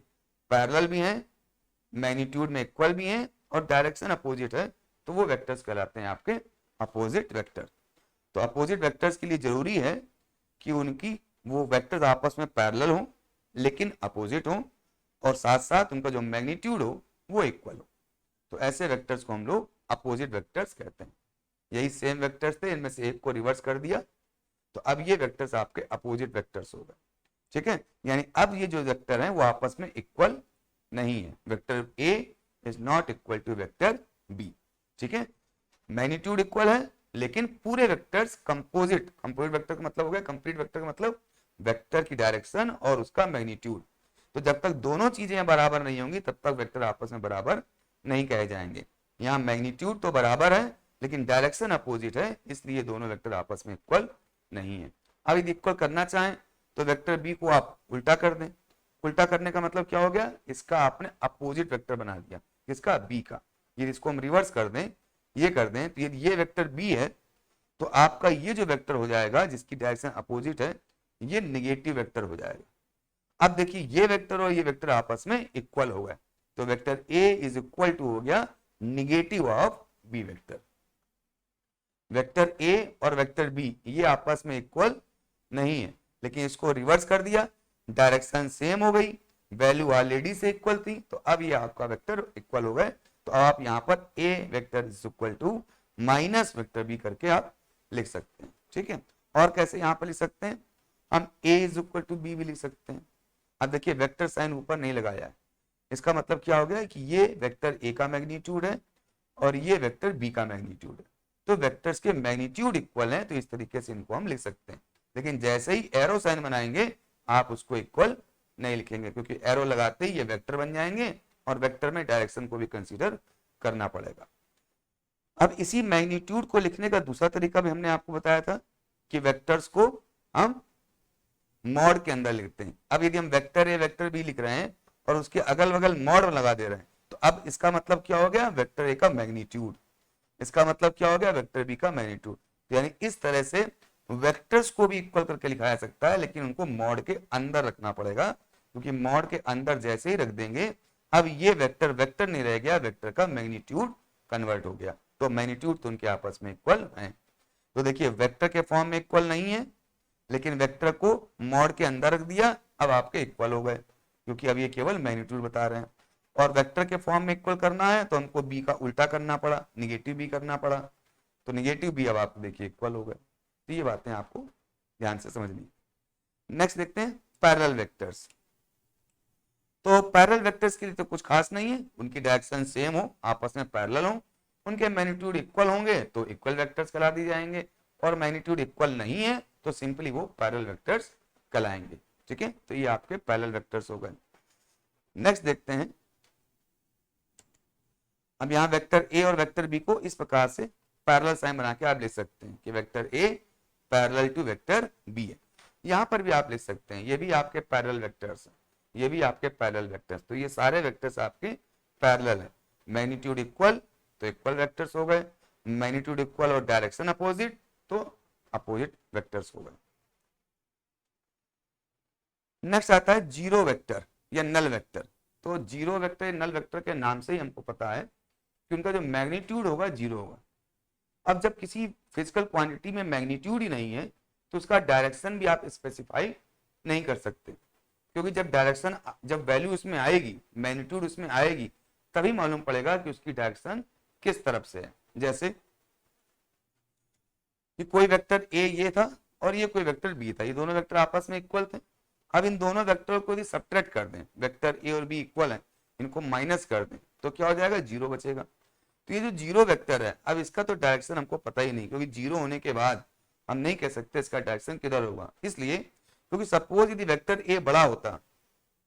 पैरेलल भी है, मैग्नीट्यूड में इक्वल भी है और डायरेक्शन अपोजिट है, तो वो वेक्टर्स कहलाते हैं आपके अपोजिट वेक्टर। तो अपोजिट वेक्टर्स के लिए जरूरी है कि उनकी वो वेक्टर्स आपस में पैरेलल हो लेकिन अपोजिट हो और साथ साथ उनका जो मैग्नीट्यूड हो वो इक्वल हो। तो ऐसे वेक्टर्स को हम लोग अपोजिट वेक्टर्स कहते हैं। यही सेम वेक्टर्स थे, इनमें से एक को रिवर्स कर दिया तो अब ये वेक्टर्स आपके अपोजिट वेक्टर्स हो गए। ठीक है, यानी अब ये जो वेक्टर हैं वो आपस में इक्वल नहीं है। Vector A is not equal to vector B. ठीक है, मैग्नीट्यूड इक्वल है लेकिन पूरे वेक्टर्स कंपोजिट, कंपोजिट वेक्टर का मतलब हो गया, कंप्लीट वेक्टर का मतलब वेक्टर की डायरेक्शन और उसका मैग्नीट्यूड। तो जब तक दोनों चीजें बराबर नहीं होंगी तब तक वेक्टर आपस में बराबर नहीं कहे जाएंगे। यहाँ मैग्नीट्यूड तो बराबर है लेकिन डायरेक्शन अपोजिट है, इसलिए दोनों वेक्टर आपस में इक्वल नहीं है। अब यदि इक्वल करना चाहें तो वेक्टर बी को आप उल्टा कर दें। उल्टा करने का मतलब क्या हो गया? इसका आपने अपोजिट वेक्टर बना दिया, किसका? बी का। यदि इसको हम रिवर्स कर दें, ये कर दें, तो यदि ये वेक्टर बी है तो आपका ये जो वेक्टर हो जाएगा जिसकी डायरेक्शन अपोजिट है, ये नेगेटिव वेक्टर हो जाएगा। अब देखिए ये वेक्टर और ये वेक्टर आपस में इक्वल हो गए, तो vector A is equal to हो गया negative of B vector. Vector A और वेक्टर बी ये आपस में इक्वल नहीं है, लेकिन इसको रिवर्स कर दिया, डायरेक्शन सेम हो गई, वैल्यू ऑलरेडी से इक्वल थी, तो अब ये आपका वेक्टर इक्वल हो गए। तो आप यहां पर A vector is equal to minus vector B करके आप लिख सकते हैं। ठीक है, और कैसे यहां पर लिख सकते हैं? हम ए इज इक्वल टू बी भी लिख सकते हैं। अब देखिए वेक्टर साइन ऊपर नहीं लगाया है, इसका मतलब क्या हो गया कि ये वेक्टर ए का मैग्नीट्यूड है और ये वेक्टर बी का मैग्नीट्यूड है, तो वेक्टर्स के मैग्नीट्यूड इक्वल है, तो इस तरीके से इनको हम लिख सकते हैं। लेकिन जैसे ही एरो साइन बनाएंगे आप उसको इक्वल नहीं लिखेंगे, क्योंकि एरो लगाते ही ये वेक्टर बन जाएंगे और वेक्टर में डायरेक्शन को भी कंसीडर करना पड़ेगा। अब इसी मैग्नीट्यूड को लिखने का दूसरा तरीका भी हमने आपको बताया था कि वेक्टर्स को हम मॉड के अंदर लिखते हैं। अब यदि हम वेक्टर ए वेक्टर बी लिख रहे हैं और उसके अगल बगल मॉड लगा दे रहे हैं, तो अब इसका मतलब क्या हो गया? वेक्टर ए का मैग्नीट्यूड, इसका मतलब क्या हो गया? वेक्टर बी का मैग्नीट्यूड। तो यानी इस तरह से वेक्टर्स को भी इक्वल करके लिखा जा सकता है, लेकिन उनको मॉड के अंदर रखना पड़ेगा, क्योंकि मॉड के अंदर जैसे ही रख देंगे अब ये वेक्टर वेक्टर नहीं रह गया, वेक्टर का मैग्नीट्यूड कन्वर्ट हो गया, तो मैग्नीट्यूड तो उनके आपस में इक्वल है। तो देखिए वेक्टर के फॉर्म में इक्वल नहीं है, लेकिन वेक्टर को मॉड के अंदर रख दिया, अब आपके इक्वल हो गए, क्योंकि अब ये केवल मैग्नीट्यूड बता रहे हैं। और वेक्टर के फॉर्म में इक्वल करना है तो हमको बी का उल्टा करना पड़ा, निगेटिव बी करना पड़ा, तो निगेटिव बी अब आप देखिए इक्वल हो गए। तो ये बातें आपको ध्यान से समझनी। नेक्स्ट देखते हैं पैरेलल वेक्टर्स। तो पैरेलल वेक्टर्स के लिए तो कुछ खास नहीं है, उनकी डायरेक्शन सेम हो, आपस में पैरेलल हो, उनके मैग्नीट्यूड इक्वल होंगे तो इक्वल वेक्टर्स कहला दिए जाएंगे, और मैग्नीट्यूड इक्वल नहीं है तो सिंपली वो पैरेलल वेक्टर्स कहलाएंगे। ठीक है, तो ये आपके पैरेलल वेक्टर्स हो गए। नेक्स्ट देखते हैं, अब यहाँ वेक्टर ए और वेक्टर बी को इस प्रकार से पैरेलल साइन बना के आप लिख सकते हैं कि vector A parallel to vector B है। यहाँ पर भी आप लिख सकते हैं ये भी आपके पैरेलल वेक्टर्स हैं, ये भी आपके पैरेलल वेक्टर्स, तो ये सारे वेक्टर्स आपके पैरेलल है। मैग्नीट्यूड इक्वल तो इक्वल वेक्टर्स हो गए, मैग्नीट्यूड इक्वल और डायरेक्शन अपोजिट तो अपोजिट वेक्टर्स हो गए। नेक्स्ट आता है जीरो वेक्टर या नल वेक्टर। तो जीरो वेक्टर या नल वेक्टर के नाम से ही हमको पता है कि उनका जो मैग्नीट्यूड होगा जीरो होगा। अब जब किसी फिजिकल क्वांटिटी में मैग्नीट्यूड ही नहीं है तो उसका डायरेक्शन भी आप स्पेसिफाई नहीं कर सकते, क्योंकि जब डायरेक्शन, जब वैल्यू उसमें आएगी, मैग्नीट्यूड उसमें आएगी, तभी मालूम पड़ेगा कि उसकी डायरेक्शन किस तरफ से है। जैसे कि कोई वेक्टर ए ये था और ये कोई वेक्टर बी था, ये दोनों वेक्टर आपस में इक्वल थे। अब इन दोनों वेक्टर को यदि सब्ट्रैक्ट कर दें, वेक्टर ए और बी इक्वल है, इनको माइनस कर दें तो क्या हो जाएगा, जीरो बचेगा। तो ये जो जीरो वेक्टर है, अब इसका तो डायरेक्शन हमको पता ही नहीं, क्योंकि जीरो होने के बाद हम नहीं कह सकते इसका डायरेक्शन किधर होगा। इसलिए क्योंकि सपोज यदि वेक्टर ए बड़ा होता,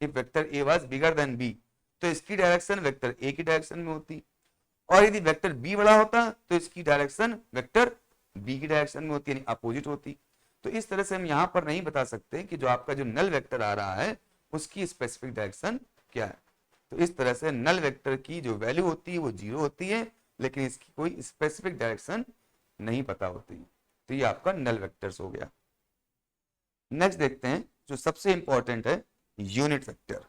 if vector A was bigger than B, तो इसकी डायरेक्शन वेक्टर ए की डायरेक्शन में होती, और यदि वेक्टर बी बड़ा होता तो इसकी डायरेक्शन वेक्टर बी की डायरेक्शन में होती, यानी अपोजिट होती। तो इस तरह से हम यहाँ पर नहीं बता सकते कि जो आपका जो नल वेक्टर आ रहा है उसकी स्पेसिफिक डायरेक्शन क्या है। तो इस तरह से नल वेक्टर की जो वैल्यू होती है वो जीरो होती है, लेकिन इसकी कोई स्पेसिफिक डायरेक्शन नहीं पता होती। तो ये आपका नल वेक्टर्स हो गया। नेक्स्ट देखते हैं जो सबसे इंपॉर्टेंट है, यूनिट वेक्टर।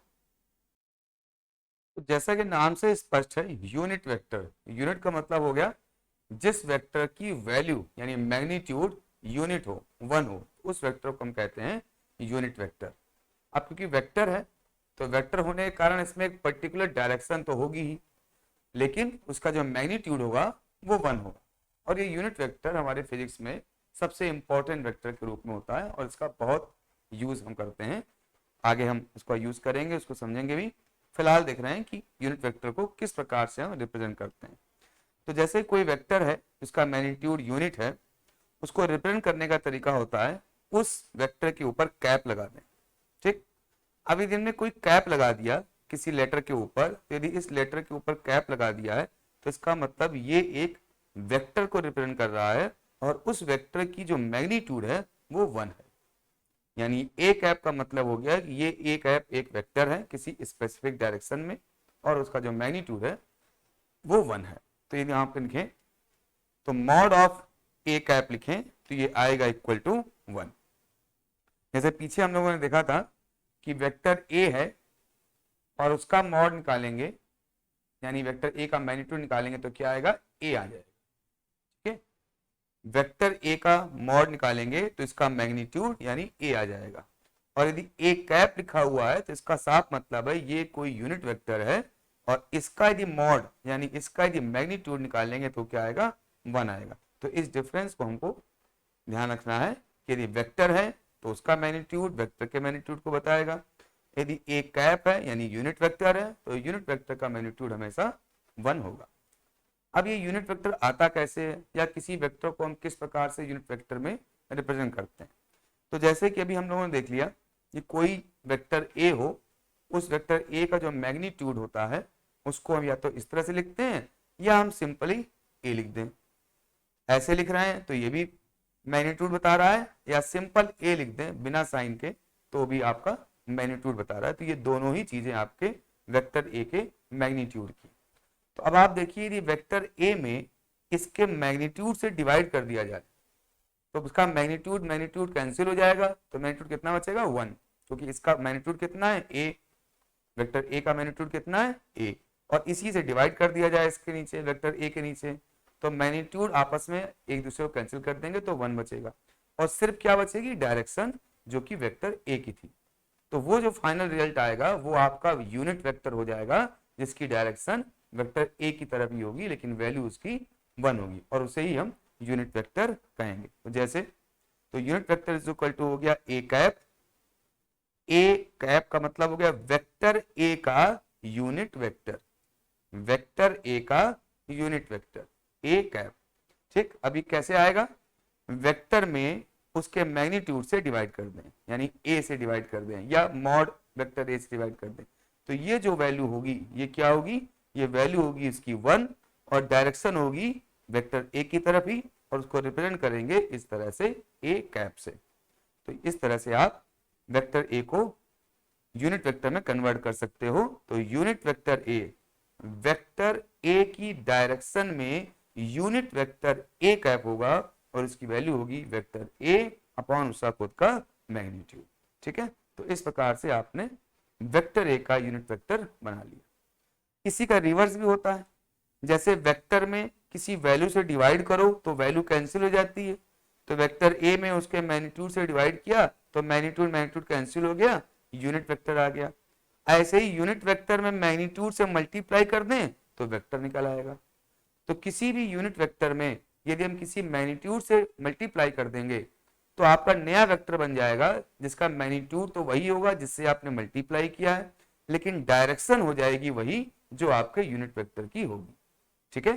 तो जैसा कि नाम से स्पष्ट है, यूनिट वेक्टर, यूनिट का मतलब हो गया जिस वेक्टर की वैल्यू यानी मैग्नीट्यूड यूनिट हो, वन हो, उस वेक्टर को हम कहते हैं यूनिट वेक्टर। अब क्योंकि वेक्टर है तो वेक्टर होने के कारण इसमें एक पर्टिकुलर डायरेक्शन तो होगी ही, लेकिन उसका जो मैग्नीट्यूड होगा वो वन होगा। और ये यूनिट वेक्टर हमारे फिजिक्स में सबसे इंपॉर्टेंट वेक्टर के रूप में होता है और इसका बहुत यूज हम करते हैं। आगे हम इसका यूज करेंगे, उसको समझेंगे भी। फिलहाल देख रहे हैं कि यूनिट वेक्टर को किस प्रकार से हम रिप्रेजेंट करते हैं। तो जैसे कोई वेक्टर है जिसका मैग्नीट्यूड यूनिट है, उसको रिप्रेजेंट करने का तरीका होता है उस वेक्टर के ऊपर कैप लगा दें। ठीक, अब यदि हमने कोई कैप लगा दिया किसी लेटर के ऊपर, तो यदि इस लेटर के ऊपर कैप लगा दिया है तो इसका मतलब ये एक वेक्टर को रिप्रेजेंट कर रहा है और उस वेक्टर की जो मैग्नीट्यूड है वो वन है। यानी ए कैप का मतलब हो गया कि ये ए कैप एक वेक्टर है किसी स्पेसिफिक डायरेक्शन में और उसका जो मैग्नीट्यूड है वो वन है। तो यदि यहाँ पे लिखें तो मॉड ऑफ ए कैप लिखें तो ये आएगा इक्वल टू वन। जैसे पीछे हम लोगों ने देखा था कि वेक्टर ए है और उसका मॉड निकालेंगे, यानी वेक्टर ए का मैग्नीट्यूड निकालेंगे तो क्या आएगा, ए आ जाएगा। ठीक है, वेक्टर ए का मॉड निकालेंगे तो इसका मैग्नीट्यूड यानी ए आ जाएगा। और यदि ए कैप लिखा हुआ है तो इसका साफ मतलब है ये कोई यूनिट वेक्टर है और इसका यदि मॉड यानी इसका यदि मैग्नीट्यूड निकालेंगे तो क्या आएगा, वन आएगा। तो इस डिफरेंस को हमको ध्यान रखना है कि यदि वेक्टर है तो उसका मैग्नीट्यूड वेक्टर के मैग्नीट्यूड को बताएगा, यदि ए कैप है यानी यूनिट वेक्टर है तो यूनिट वेक्टर का मैग्नीट्यूड हमेशा वन होगा। अब ये यूनिट वेक्टर आता कैसे है या किसी वेक्टर को हम किस प्रकार से यूनिट वेक्टर में रिप्रेजेंट करते हैं। तो जैसे कि अभी हम लोगों ने देख लिया कि कोई वेक्टर ए हो, उस वेक्टर ए का जो मैग्नीट्यूड होता है उसको हम या तो इस तरह से लिखते हैं या हम सिंपली ए लिख दें। ऐसे लिख रहे हैं तो ये भी मैग्नीट्यूड बता रहा है, या सिंपल ए लिख दें बिना साइन के तो भी आपका मैग्नीट्यूड बता रहा है। तो ये दोनों ही चीजें आपके वेक्टर ए के मैग्नीट्यूड की। तो अब आप देखिए यदि वेक्टर ए में इसके मैग्नीट्यूड से डिवाइड कर दिया जाए तो उसका मैग्नीट्यूड कैंसिल हो जाएगा, तो मैग्नीट्यूड कितना बचेगा, वन, क्योंकि इसका मैग्नीट्यूड कितना है, ए, वेक्टर ए का मैग्नीट्यूड कितना है, ए, और इसी से डिवाइड कर दिया जाए इसके नीचे वेक्टर ए के नीचे, तो मैग्नीट्यूड आपस में एक दूसरे को कैंसिल कर देंगे तो वन बचेगा और सिर्फ क्या बचेगी, डायरेक्शन जो कि वेक्टर ए की थी। तो वो जो फाइनल रिजल्ट आएगा वो आपका यूनिट वेक्टर हो जाएगा जिसकी डायरेक्शन वेक्टर ए की तरफ ही होगी लेकिन वैल्यू उसकी वन होगी और उसे ही हम यूनिट वेक्टर कहेंगे। तो जैसे तो unit vector is equal to हो गया ए कैप, ए कैप का मतलब हो गया वेक्टर ए का यूनिट वेक्टर, वेक्टर ए का यूनिट वेक्टर ए कैप। ठीक, अभी कैसे आएगा, वेक्टर में उसके मैग्नीट्यूड से डिवाइड कर दें, यानी a से डिवाइड कर दें या मॉड वेक्टर a से डिवाइड कर दें, तो ये जो वैल्यू होगी ये क्या होगी, ये वैल्यू होगी इसकी 1 और डायरेक्शन होगी वेक्टर a की तरफ ही और उसको रिप्रेजेंट करेंगे इस तरह से a कैप से। तो इस तरह से आप वेक्टर a को यूनिट वेक्टर में कन्वर्ट कर सकते हो। तो यूनिट वेक्टर a की डायरेक्शन में यूनिट वेक्टर a कैप होगा और इसकी वैल्यू होगी वेक्टर a अपॉन उसका खुद का मैग्नीट्यूड। ठीक है, तो इस प्रकार से आपने वेक्टर a का यूनिट वेक्टर बना लिया। इसी का रिवर्स भी होता है, जैसे वेक्टर में किसी वैल्यू से डिवाइड करो तो वैल्यू कैंसिल हो जाती है, तो वेक्टर a में उसके मैग्नीट्यूड से डिवाइड किया तो मैग्नीट्यूड कैंसिल हो गया, यूनिट वेक्टर आ गया। ऐसे ही यूनिट वेक्टर में मैग्नीट्यूड से मल्टीप्लाई कर दें तो वेक्टर निकल आएगा। तो किसी भी यूनिट वेक्टर में यदि हम किसी मैग्नीट्यूड से मल्टीप्लाई कर देंगे तो आपका नया वेक्टर बन जाएगा जिसका मैग्नीट्यूड तो वही होगा जिससे आपने मल्टीप्लाई किया है, लेकिन डायरेक्शन हो जाएगी वही जो आपके यूनिट वेक्टर की होगी। ठीक है,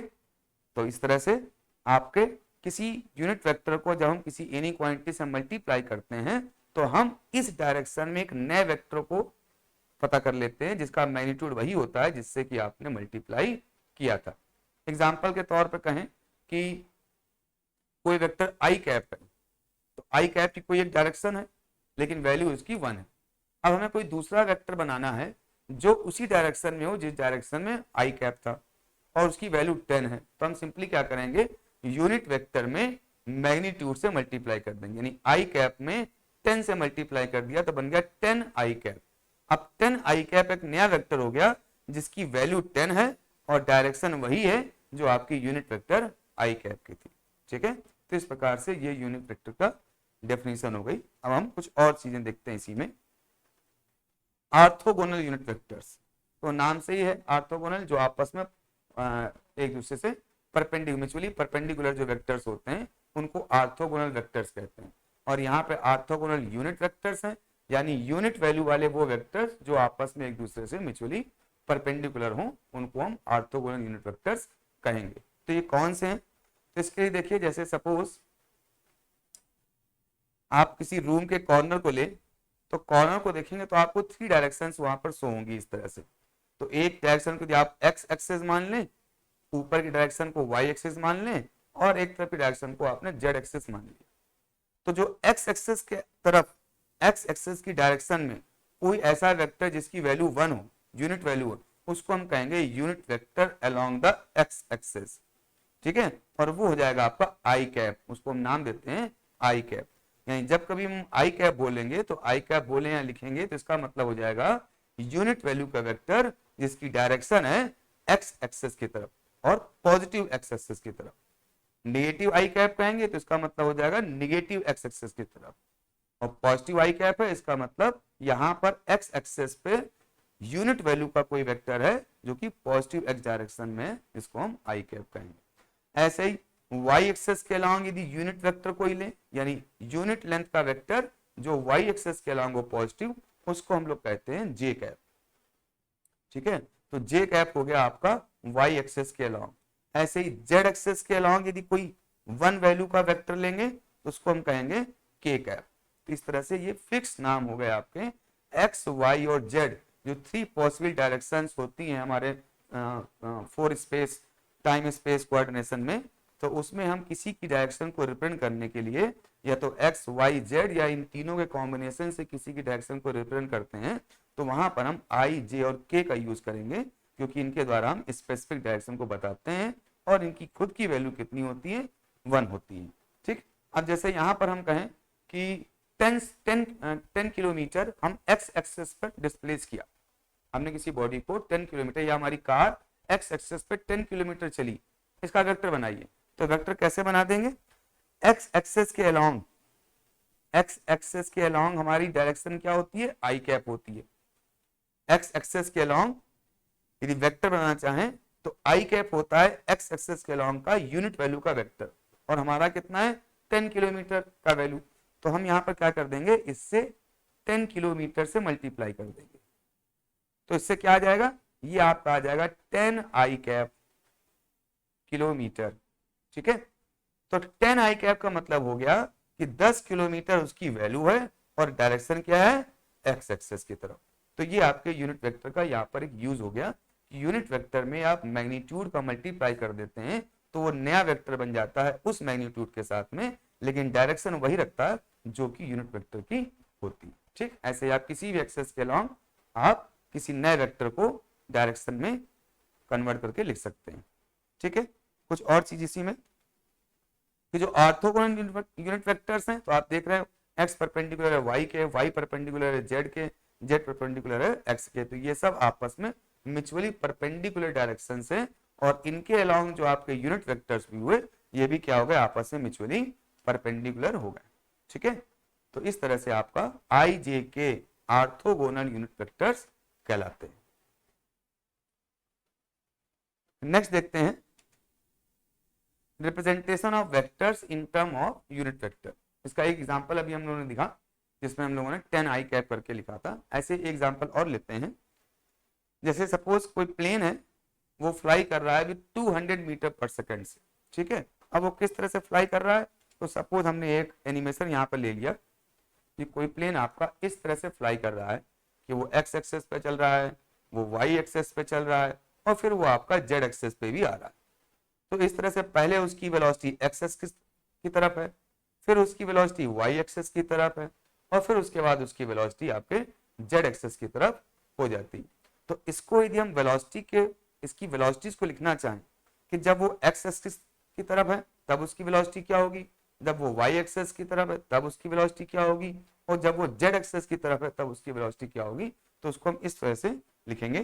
तो इस तरह से आपके किसी यूनिट वेक्टर को जब हम किसी एनी क्वांटिटी से मल्टीप्लाई करते हैं तो हम इस डायरेक्शन में एक नए वेक्टर को पता कर लेते हैं जिसका मैग्नीट्यूड वही होता है जिससे कि आपने मल्टीप्लाई किया था। एग्जाम्पल के तौर पर कहें कि कोई वेक्टर आई कैप है, तो आई कैप की कोई एक डायरेक्शन है लेकिन वैल्यू उसकी 1 है। अब हमें कोई दूसरा वेक्टर बनाना है जो उसी डायरेक्शन में हो जिस डायरेक्शन में आई कैप था और उसकी वैल्यू 10 है, तो हम सिंपली क्या करेंगे, यूनिट वेक्टर में मैग्नीट्यूड से मल्टीप्लाई कर देंगे, यानी आई कैप में 10 से मल्टीप्लाई कर दिया तो बन गया 10 आई कैप। अब 10 आई कैप एक नया वेक्टर हो गया जिसकी वैल्यू 10 है और डायरेक्शन वही है जो आपकी यूनिट वेक्टर आई कैप की थी। ठीक है, तो इस प्रकार से ये यूनिट वेक्टर का डेफिनेशन हो गई। अब हम कुछ और चीजें देखते हैं इसी में। ऑर्थोगोनल यूनिट वेक्टर्स, तो नाम से ही है ऑर्थोगोनल, जो आपस में एक दूसरे से परपेंडिकुलर जो वेक्टर्स होते हैं उनको ऑर्थोगोनल वेक्टर्स कहते हैं। और यहाँ पे ऑर्थोगोनल यूनिट वेक्टर्स हैं, यानी यूनिट वैल्यू वाले वो वेक्टर्स जो आपस में एक दूसरे से म्यूचुअली परपेंडिकुलर हों उनको हम ऑर्थोगोनल यूनिट वेक्टर्स कहेंगे। तो ये कौन से हैं, तो इसके लिए देखिए, जैसे सपोज आप किसी रूम के कॉर्नर को ले तो कॉर्नर को देखेंगे तो आपको 3 डायरेक्शंस वहां पर शो होंगी इस तरह से। तो एक डायरेक्शन को आप एक्स एक्सेस मान लें, ऊपर की डायरेक्शन को वाई एक्सेस मान लें और एक तरफ की डायरेक्शन को आपने जेड एक्सेस मान लिया। तो जो एक्स एक्सेस के तरफ एक्स एक्सेस की डायरेक्शन में कोई ऐसा वेक्टर जिसकी वैल्यू 1 हो, यूनिट वैल्यू हो, उसको हम कहेंगे unit vector along the X axis. ठीक है, और वो हो जाएगा आपका आई कैप, उसको हम नाम देते हैं आई कैप। यानी जब कभी हम आई कैप बोलेंगे तो आई कैप बोले या लिखेंगे तो इसका मतलब हो जाएगा यूनिट वैल्यू का वेक्टर जिसकी डायरेक्शन है एक्स एक्सेस की तरफ और पॉजिटिव एक्स एक्सेस की तरफ। नेगेटिव आई कैप कहेंगे तो इसका मतलब हो जाएगा निगेटिव एक्स एक्सेस की तरफ, और पॉजिटिव आई कैप है इसका मतलब यहां पर एक्स एक्सेस पे यूनिट वैल्यू का कोई वेक्टर है जो कि पॉजिटिव एक्स डायरेक्शन में है, जिसको हम आई कैप कहेंगे। ऐसे ही वाई एक्सेस के अलांग यदि यूनिट वेक्टर कोई ले, यानी यूनिट लेंथ का वेक्टर जो वाई एक्सेस के अलांग हो पॉजिटिव, उसको हम लोग कहते हैं जे कैप। ठीक है, तो जे कैप हो गया आपका वाई एक्सेस के अलांग। ऐसे ही जेड एक्सेस के अलांग यदि कोई 1 वैल्यू का वेक्टर लेंगे तो उसको हम कहेंगे के कैप। तो इस तरह से ये फिक्स नाम हो गए आपके एक्स वाई और जेड, जो 3 पॉसिबल डायरेक्शंस होती हैं हमारे 4 स्पेस टाइम स्पेस कोऑर्डिनेशन में। तो उसमें हम किसी की डायरेक्शन को रिप्रेजेंट करने के लिए या तो एक्स वाई जेड या इन तीनों के कॉम्बिनेशन से किसी की डायरेक्शन को रिप्रेजेंट करते हैं, तो वहां पर हम आई जे और के का यूज करेंगे, क्योंकि इनके द्वारा हम स्पेसिफिक डायरेक्शन को बताते हैं और इनकी खुद की वैल्यू कितनी होती है, 1 होती है। ठीक, अब जैसे यहाँ पर हम कहें कि 10 किलोमीटर हम एक्स एक्सेस पर डिस्प्लेस किया, हमने किसी बॉडी को 10 किलोमीटर या हमारी कार एक्स एक्सेस पे 10 किलोमीटर चली, इसका वेक्टर बनाइए। तो वेक्टर कैसे बना देंगे, एक्स एक्सेस के अलोंग हमारी डायरेक्शन क्या होती है, आई कैप होती है। एक्स एक्सेस के अलोंग यदि वेक्टर बनाना चाहें तो आई कैप होता है एक्स एक्सेस के अलोंग का यूनिट वैल्यू का वेक्टर, और हमारा कितना है 10 किलोमीटर का वैल्यू। तो हम यहां पर क्या कर देंगे, इससे 10 किलोमीटर से मल्टीप्लाई कर देंगे, तो इससे क्या आ जाएगा, ये आपका आ जाएगा 10 आई कैप किलोमीटर। ठीक है, तो 10 आई कैप का मतलब हो गया कि 10 किलोमीटर उसकी वैल्यू है और डायरेक्शन क्या है, एक्स एक्सेस की तरफ। तो ये आपके यूनिट वेक्टर का यहाँ पर एक यूज हो गया। यूनिट वेक्टर में आप मैग्नीट्यूड का मल्टीप्लाई कर देते हैं तो वो नया वेक्टर बन जाता है उस मैग्नीट्यूड के साथ में, लेकिन डायरेक्शन वही रखता है जो कि यूनिट वेक्टर की होती है। ठीक, ऐसे आप किसी भी एक्सेस के अलॉन्ग आप किसी नए वेक्टर को डायरेक्शन में कन्वर्ट करके लिख सकते हैं। ठीक है, कुछ और चीज इसी में कि जो ऑर्थोगोनल यूनिट वेक्टर्स हैं, तो आप देख रहे हैं एक्स परपेंडिकुलर है वाई के, वाई परपेंडिकुलर है जेड के, जेड परपेंडिकुलर है एक्स के, तो ये सब आपस में म्यूचुअली परपेंडिकुलर डायरेक्शन से, और इनके अलोंग जो आपके यूनिट वेक्टर्स भी हुए ये भी क्या हो गए, आपस में म्यूचुअली परपेंडिकुलर हो गए। ठीक है, तो इस तरह से आपका आई जे के ऑर्थोगोनल यूनिट वेक्टर्स कहलाते हैं। नेक्स्ट देखते हैं representation of vectors in term of unit vector. इसका एक एग्जांपल अभी हम लोगों ने दिखा जिसमें हम लोगों ने 10 आई कैप करके लिखा था। ऐसे एग्जांपल और लेते हैं, जैसे सपोज कोई प्लेन है वो फ्लाई कर रहा है विद 200 मीटर पर सेकंड से। ठीक है, अब वो किस तरह से फ्लाई कर रहा है, तो सपोज हमने एक एनिमेशन यहाँ पर ले लिया कि कोई प्लेन आपका इस तरह से फ्लाई कर रहा है कि वो एक्स एक्सेस पे चल रहा है, वो वाई एक्सेस पे चल रहा है और फिर वो आपका जेड एक्सेस पे भी आ रहा है। तो इस तरह से पहले उसकी वेलोसिटी एक्स एक्सिस की तरफ है, फिर उसकी वेलोसिटी वाई एक्सेस की तरफ है और फिर उसके बाद उसकी वेलोसिटी आपके जेड एक्सेस की तरफ हो जाती है। तो इसको यदि हम वेलोसिटी के इसकी वेलोसिटीज को लिखना चाहें कि जब वो एक्स एक्सिस की तरफ है तब उसकी वेलोसिटी क्या होगी, जब वो वाई एक्सेस की तरफ है तब उसकी वेलोसिटी क्या होगी, और जब वो जेड एक्सेस की तरफ है तब उसकी वेलोसिटी क्या होगी। तो उसको हम इस तरह से लिखेंगे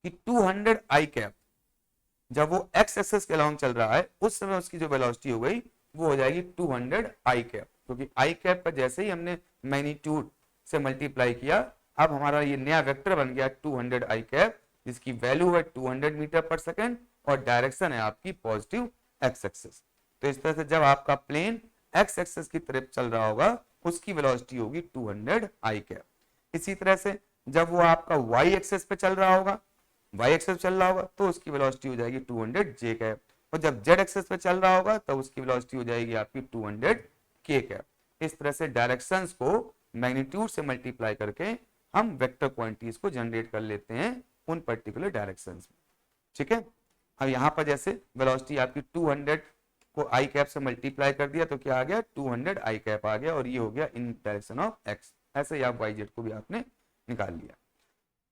कि 200 आई कैप जब वो एक्स एक्सेस के अलॉन्ग चल रहा है उस समय उसकी जो वेलोसिटी हो गई वो हो जाएगी 200 आई कैप, क्योंकि आई कैप पर जैसे ही हमने मैग्नीट्यूड से मल्टीप्लाई किया अब हमारा ये नया वेक्टर बन गया 200 आई कैप, जिसकी वैल्यू है 200 मीटर पर सेकेंड और डायरेक्शन है आपकी पॉजिटिव एक्स एक्सेस। तो इस तरह से जब आपका प्लेन एक्स एक्सेस की तरफ चल रहा होगा उसकी वेलोसिटी होगी 200 आई कैप। इसी तरह से जब वो आपका वाई एक्सेस पे चल रहा होगा, वाई एक्सेस चल रहा होगा तो उसकी वेलोसिटी हो जाएगी 200 जे कैप, और जब जेड एक्सेस पे चल रहा होगा तो उसकी वेलोसिटी हो जाएगी आपकी 200 के कैप। इस तरह से डायरेक्शंस को मैग्नीट्यूड से मल्टीप्लाई करके हम वेक्टर क्वांटिटीज को जनरेट कर लेते हैं उन पर्टिकुलर डायरेक्शंस में। ठीक है, अब यहाँ पर जैसे वेलोसिटी आपकी 200 को आई कैप से मल्टीप्लाई कर दिया तो क्या आ गया 200 आई कैप आ गया, और ये हो गया इन डायरेक्शन ऑफ एक्स। ऐसे ही आप वाई जेड को भी आपने निकाल लिया।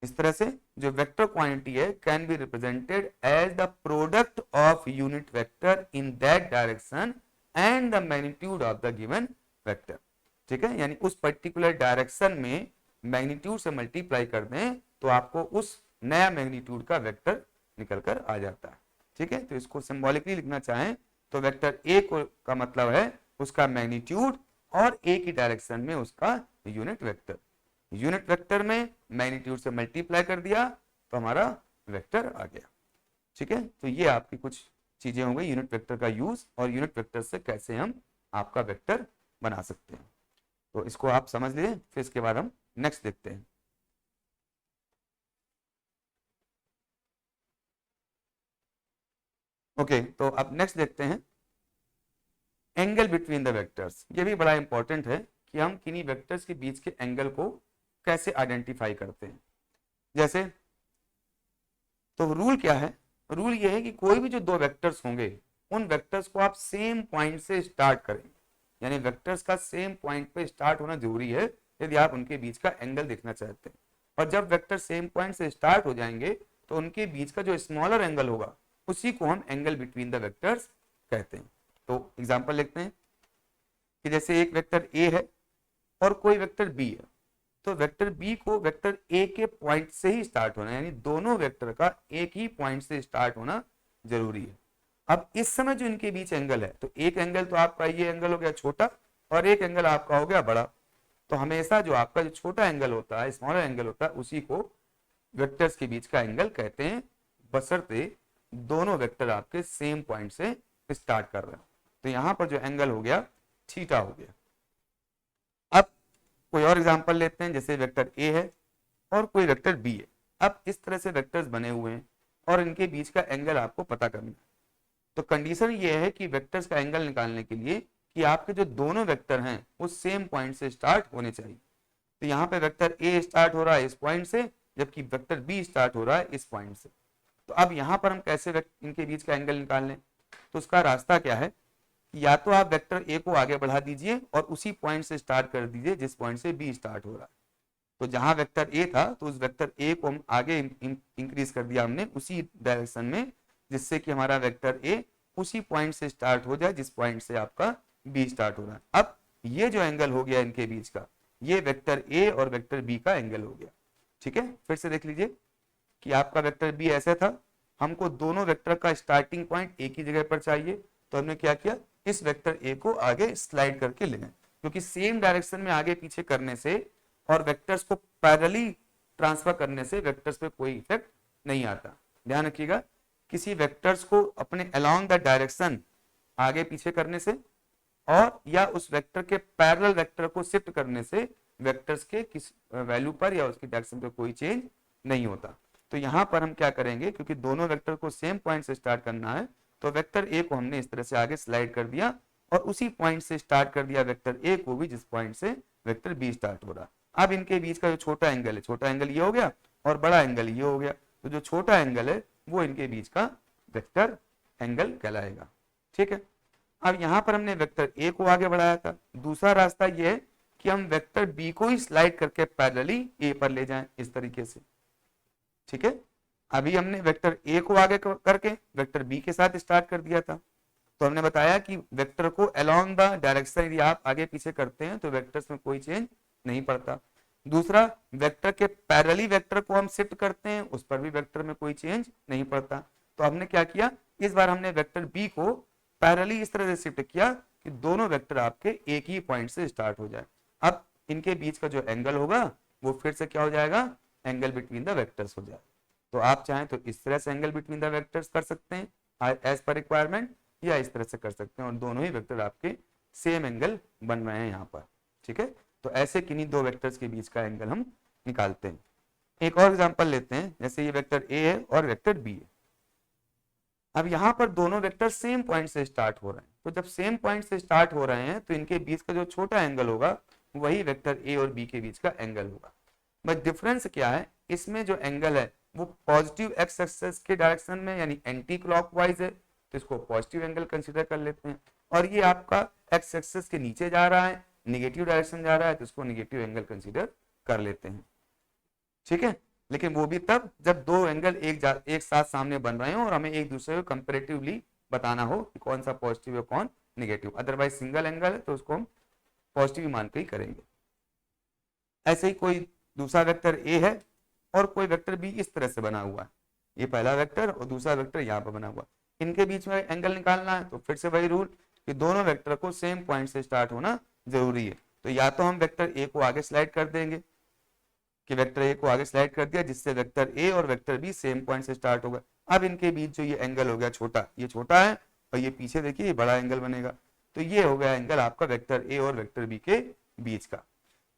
इस तरह से जो वेक्टर क्वांटिटी है can be represented as the product of unit vector in that direction and the magnitude of the given vector. ठीक है, यानी उस पर्टिकुलर डायरेक्शन में मैग्नीट्यूड से मल्टीप्लाई कर दें तो आपको उस नया मैग्नीट्यूड का वेक्टर निकल कर आ जाता है। ठीक है, तो इसको सिंबॉलिकली लिखना चाहें तो वेक्टर ए का मतलब है उसका मैग्नीट्यूड और ए की डायरेक्शन में उसका यूनिट वेक्टर। यूनिट वेक्टर में मैग्नीट्यूड से मल्टीप्लाई कर दिया तो हमारा वेक्टर आ गया। ठीक है, तो ये आपकी कुछ चीजें हो गई यूनिट वेक्टर का यूज और यूनिट वेक्टर से कैसे हम आपका वेक्टर बना सकते हैं। तो इसको आप समझ लिए, फिर इसके बाद हम नेक्स्ट देखते हैं। ओके, तो अब नेक्स्ट देखते हैं एंगल बिटवीन द वेक्टर्स। ये भी बड़ा इंपॉर्टेंट है कि हम किन्हीं वेक्टर्स के बीच के एंगल को कैसे आइडेंटिफाई करते हैं। जैसे तो रूल क्या है, रूल ये है कि कोई भी जो दो वेक्टर्स होंगे उन वेक्टर्स को आप सेम पॉइंट से स्टार्ट करें, यानी वेक्टर्स का सेम पॉइंट पे स्टार्ट होना जरूरी है यदि आप उनके बीच का एंगल देखना चाहते हैं। और जब वेक्टर सेम पॉइंट से स्टार्ट हो जाएंगे तो उनके बीच का जो स्मॉलर एंगल होगा उसी को हम एंगल बिटवीन द वेक्टर्स कहते हैं। तो एग्जांपल लिखते हैं कि जैसे एक वेक्टर ए है और कोई वेक्टर बी है, तो वेक्टर बी को वेक्टर ए के पॉइंट से ही स्टार्ट होना, यानी दोनों वेक्टर का एक ही पॉइंट से स्टार्ट होना जरूरी है। अब इस समय जो इनके बीच एंगल है, तो एक एंगल तो आपका ये एंगल हो गया छोटा और एक एंगल आपका हो गया बड़ा। तो हमेशा जो आपका जो छोटा एंगल होता है, स्मॉलर एंगल होता है, उसी को वेक्टर्स के बीच का एंगल कहते हैं, बशर्ते दोनों वेक्टर आपके सेम पॉइंट से स्टार्ट कर रहे हैं। तो यहां पर जो एंगल हो गया थीटा हो गया। अब कोई और एग्जांपल लेते हैं, जैसे वेक्टर ए है और कोई वेक्टर बी है। अब इस तरह से वेक्टर्स बने हुए हैं और इनके बीच का एंगल आपको पता करना है। तो कंडीशन ये है कि वेक्टर्स का एंगल निकालने के लिए कि आपके जो दोनों वेक्टर हैं वो सेम पॉइंट से स्टार्ट होने चाहिए। तो यहाँ पे वेक्टर ए स्टार्ट हो रहा है इस पॉइंट से, जबकि वेक्टर बी स्टार्ट हो रहा है इस पॉइंट से। तो अब यहाँ पर हम कैसे इनके बीच का एंगल निकाल लें? तो उसका रास्ता क्या है, या तो आप वेक्टर ए को आगे बढ़ा दीजिए और उसी पॉइंट से स्टार्ट कर दीजिए जिस पॉइंट से बी स्टार्ट हो रहा है। तो जहां वेक्टर ए था तो उस वेक्टर ए को हम आगे इंक्रीज कर दिया हमने उसी डायरेक्शन में, जिससे कि हमारा वेक्टर ए उसी पॉइंट से स्टार्ट हो जाए जिस पॉइंट से आपका बी स्टार्ट हो रहा है। अब ये जो एंगल हो गया इनके बीच का, ये वेक्टर ए और वेक्टर बी का एंगल हो गया। ठीक है, फिर से देख लीजिए कि आपका वेक्टर बी ऐसे था, हमको दोनों वेक्टर का स्टार्टिंग पॉइंट एक ही जगह पर चाहिए, तो हमने क्या किया, इस वेक्टर ए को आगे स्लाइड करके ले गए, क्योंकि सेम डायरेक्शन में आगे पीछे करने से और वेक्टर्स को पैरेलली ट्रांसफर करने से वेक्टर्स पे कोई इफेक्ट नहीं आता। ध्यान रखिएगा, किसी वेक्टर्स को अपने अलोंग द डायरेक्शन आगे पीछे करने से और या उस वेक्टर के पैरेलल वेक्टर को शिफ्ट करने से वेक्टर्स के किस वैल्यू पर या उसकी डायरेक्शन पे कोई चेंज नहीं होता। तो यहाँ पर हम क्या करेंगे, क्योंकि दोनों वेक्टर को सेम पॉइंट से स्टार्ट करना है, तो वेक्टर ए को हमने इस तरह से आगे स्लाइड कर दिया और उसी पॉइंट से स्टार्ट कर दिया वेक्टर ए को भी जिस पॉइंट से वेक्टर बी स्टार्ट हो रहा। अब इनके बीच का जो छोटा एंगल है, छोटा एंगल ये हो गया और बड़ा एंगल ये हो गया, तो जो छोटा एंगल है वो इनके बीच का वेक्टर एंगल कहलाएगा। ठीक है, अब यहाँ पर हमने वेक्टर ए को आगे बढ़ाया था। दूसरा रास्ता ये है कि हम वेक्टर बी को ही स्लाइड करके पैरेलली ए पर ले जाएं इस तरीके से। ठीक है, अभी हमने वेक्टर ए को आगे करके वेक्टर बी के साथ स्टार्ट कर दिया था। तो हमने बताया कि वेक्टर को अलोंग द डायरेक्शन यदि आप आगे पीछे करते हैं तो वेक्टर्स में कोई चेंज नहीं पड़ता। दूसरा, वेक्टर के पैरेलली वेक्टर को हम शिफ्ट करते हैं, उस पर भी वेक्टर में कोई चेंज नहीं पड़ता। तो हमने क्या किया, इस बार हमने वेक्टर बी को पैरेलली इस तरह से शिफ्ट किया कि दोनों वेक्टर आपके एक ही पॉइंट से स्टार्ट हो जाए। अब इनके बीच का जो एंगल होगा वो फिर से क्या हो जाएगा, एंगल बिटवीन द वेक्टर्स हो जाएगा। तो आप चाहें तो इस तरह से एंगल बिटवीन द वेक्टर्स कर सकते हैं एज पर रिक्वायरमेंट, या इस तरह से कर सकते हैं और दोनों ही वेक्टर आपके सेम एंगल बन रहे हैं यहाँ पर। ठीक है, तो ऐसे किन्हीं दो वेक्टर्स के बीच का एंगल हम निकालते हैं। एक और एग्जांपल लेते हैं, जैसे ये वेक्टर ए है और वेक्टर बी है। अब यहाँ पर दोनों वेक्टर सेम पॉइंट से स्टार्ट हो रहे हैं, तो जब सेम पॉइंट से स्टार्ट हो रहे हैं तो इनके बीच का जो छोटा एंगल होगा वही वेक्टर ए और बी के बीच का एंगल होगा। बट डिफरेंस क्या है, इसमें जो एंगल है वो पॉजिटिव एक्स एक्सिस के डायरेक्शन में यानी एंटी क्लॉकवाइज है, तो इसको पॉजिटिव एंगल कंसीडर कर लेते हैं। और ये आपका एक्स एक्सिस के नीचे जा रहा है, निगेटिव डायरेक्शन जा रहा है, तो इसको निगेटिव एंगल कंसीडर कर लेते हैं। ठीक है, लेकिन वो भी तब जब दो एंगल एक साथ सामने बन रहे हो और हमें एक दूसरे को कंपेरेटिवली बताना हो कि कौन सा पॉजिटिव है कौन निगेटिव। अदरवाइज सिंगल एंगल है तो उसको हम पॉजिटिव मान के ही करेंगे। ऐसे ही कोई दूसरा वेक्टर ए है और कोई वेक्टर बी इस तरह से बना हुआ है, ये पहला वेक्टर और दूसरा वेक्टर यहाँ पर बना हुआ, इनके बीच में एंगल निकालना है। तो फिर से वही रूल कि दोनों वेक्टर को सेम पॉइंट से स्टार्ट होना जरूरी है। तो या तो हम वेक्टर ए को आगे स्लाइड कर देंगे कि वेक्टर ए को आगे स्लाइड कर दिया जिससे वेक्टर ए और वेक्टर बी सेम पॉइंट से स्टार्ट होगा। अब इनके बीच जो ये एंगल हो गया छोटा, ये छोटा है और ये पीछे देखिए ये बड़ा एंगल बनेगा, तो ये हो गया एंगल आपका वेक्टर ए और वेक्टर बी के बीच का।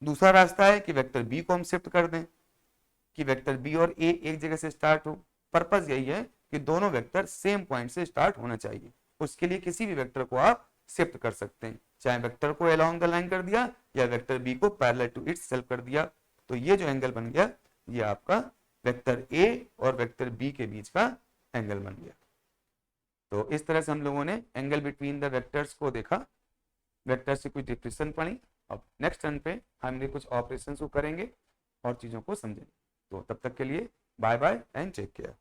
दूसरा रास्ता है कि वेक्टर बी को हम शिफ्ट कर दें कि वेक्टर बी और ए एक जगह से स्टार्ट हो। पर्पस यही है कि दोनों वेक्टर सेम पॉइंट से स्टार्ट होना चाहिए। उसके लिए किसी भी वेक्टर को आप शिफ्ट कर सकते हैं, चाहे वेक्टर को अलोंग द लाइन कर दिया या वेक्टर बी को पैरेलल टू इटसेल्फ कर दिया। तो ये जो एंगल बन गया ये आपका वेक्टर ए और वेक्टर बी के बीच का एंगल बन गया। तो इस तरह से हम लोगों ने एंगल बिटवीन द वेक्टर्स को देखा, वेक्टर से कुछ डिफरेंशिएशन पढ़ी। अब नेक्स्ट टर्न पे हम कुछ ऑपरेशंस को करेंगे और चीजों को समझेंगे। तो तब तक के लिए bye bye and take care.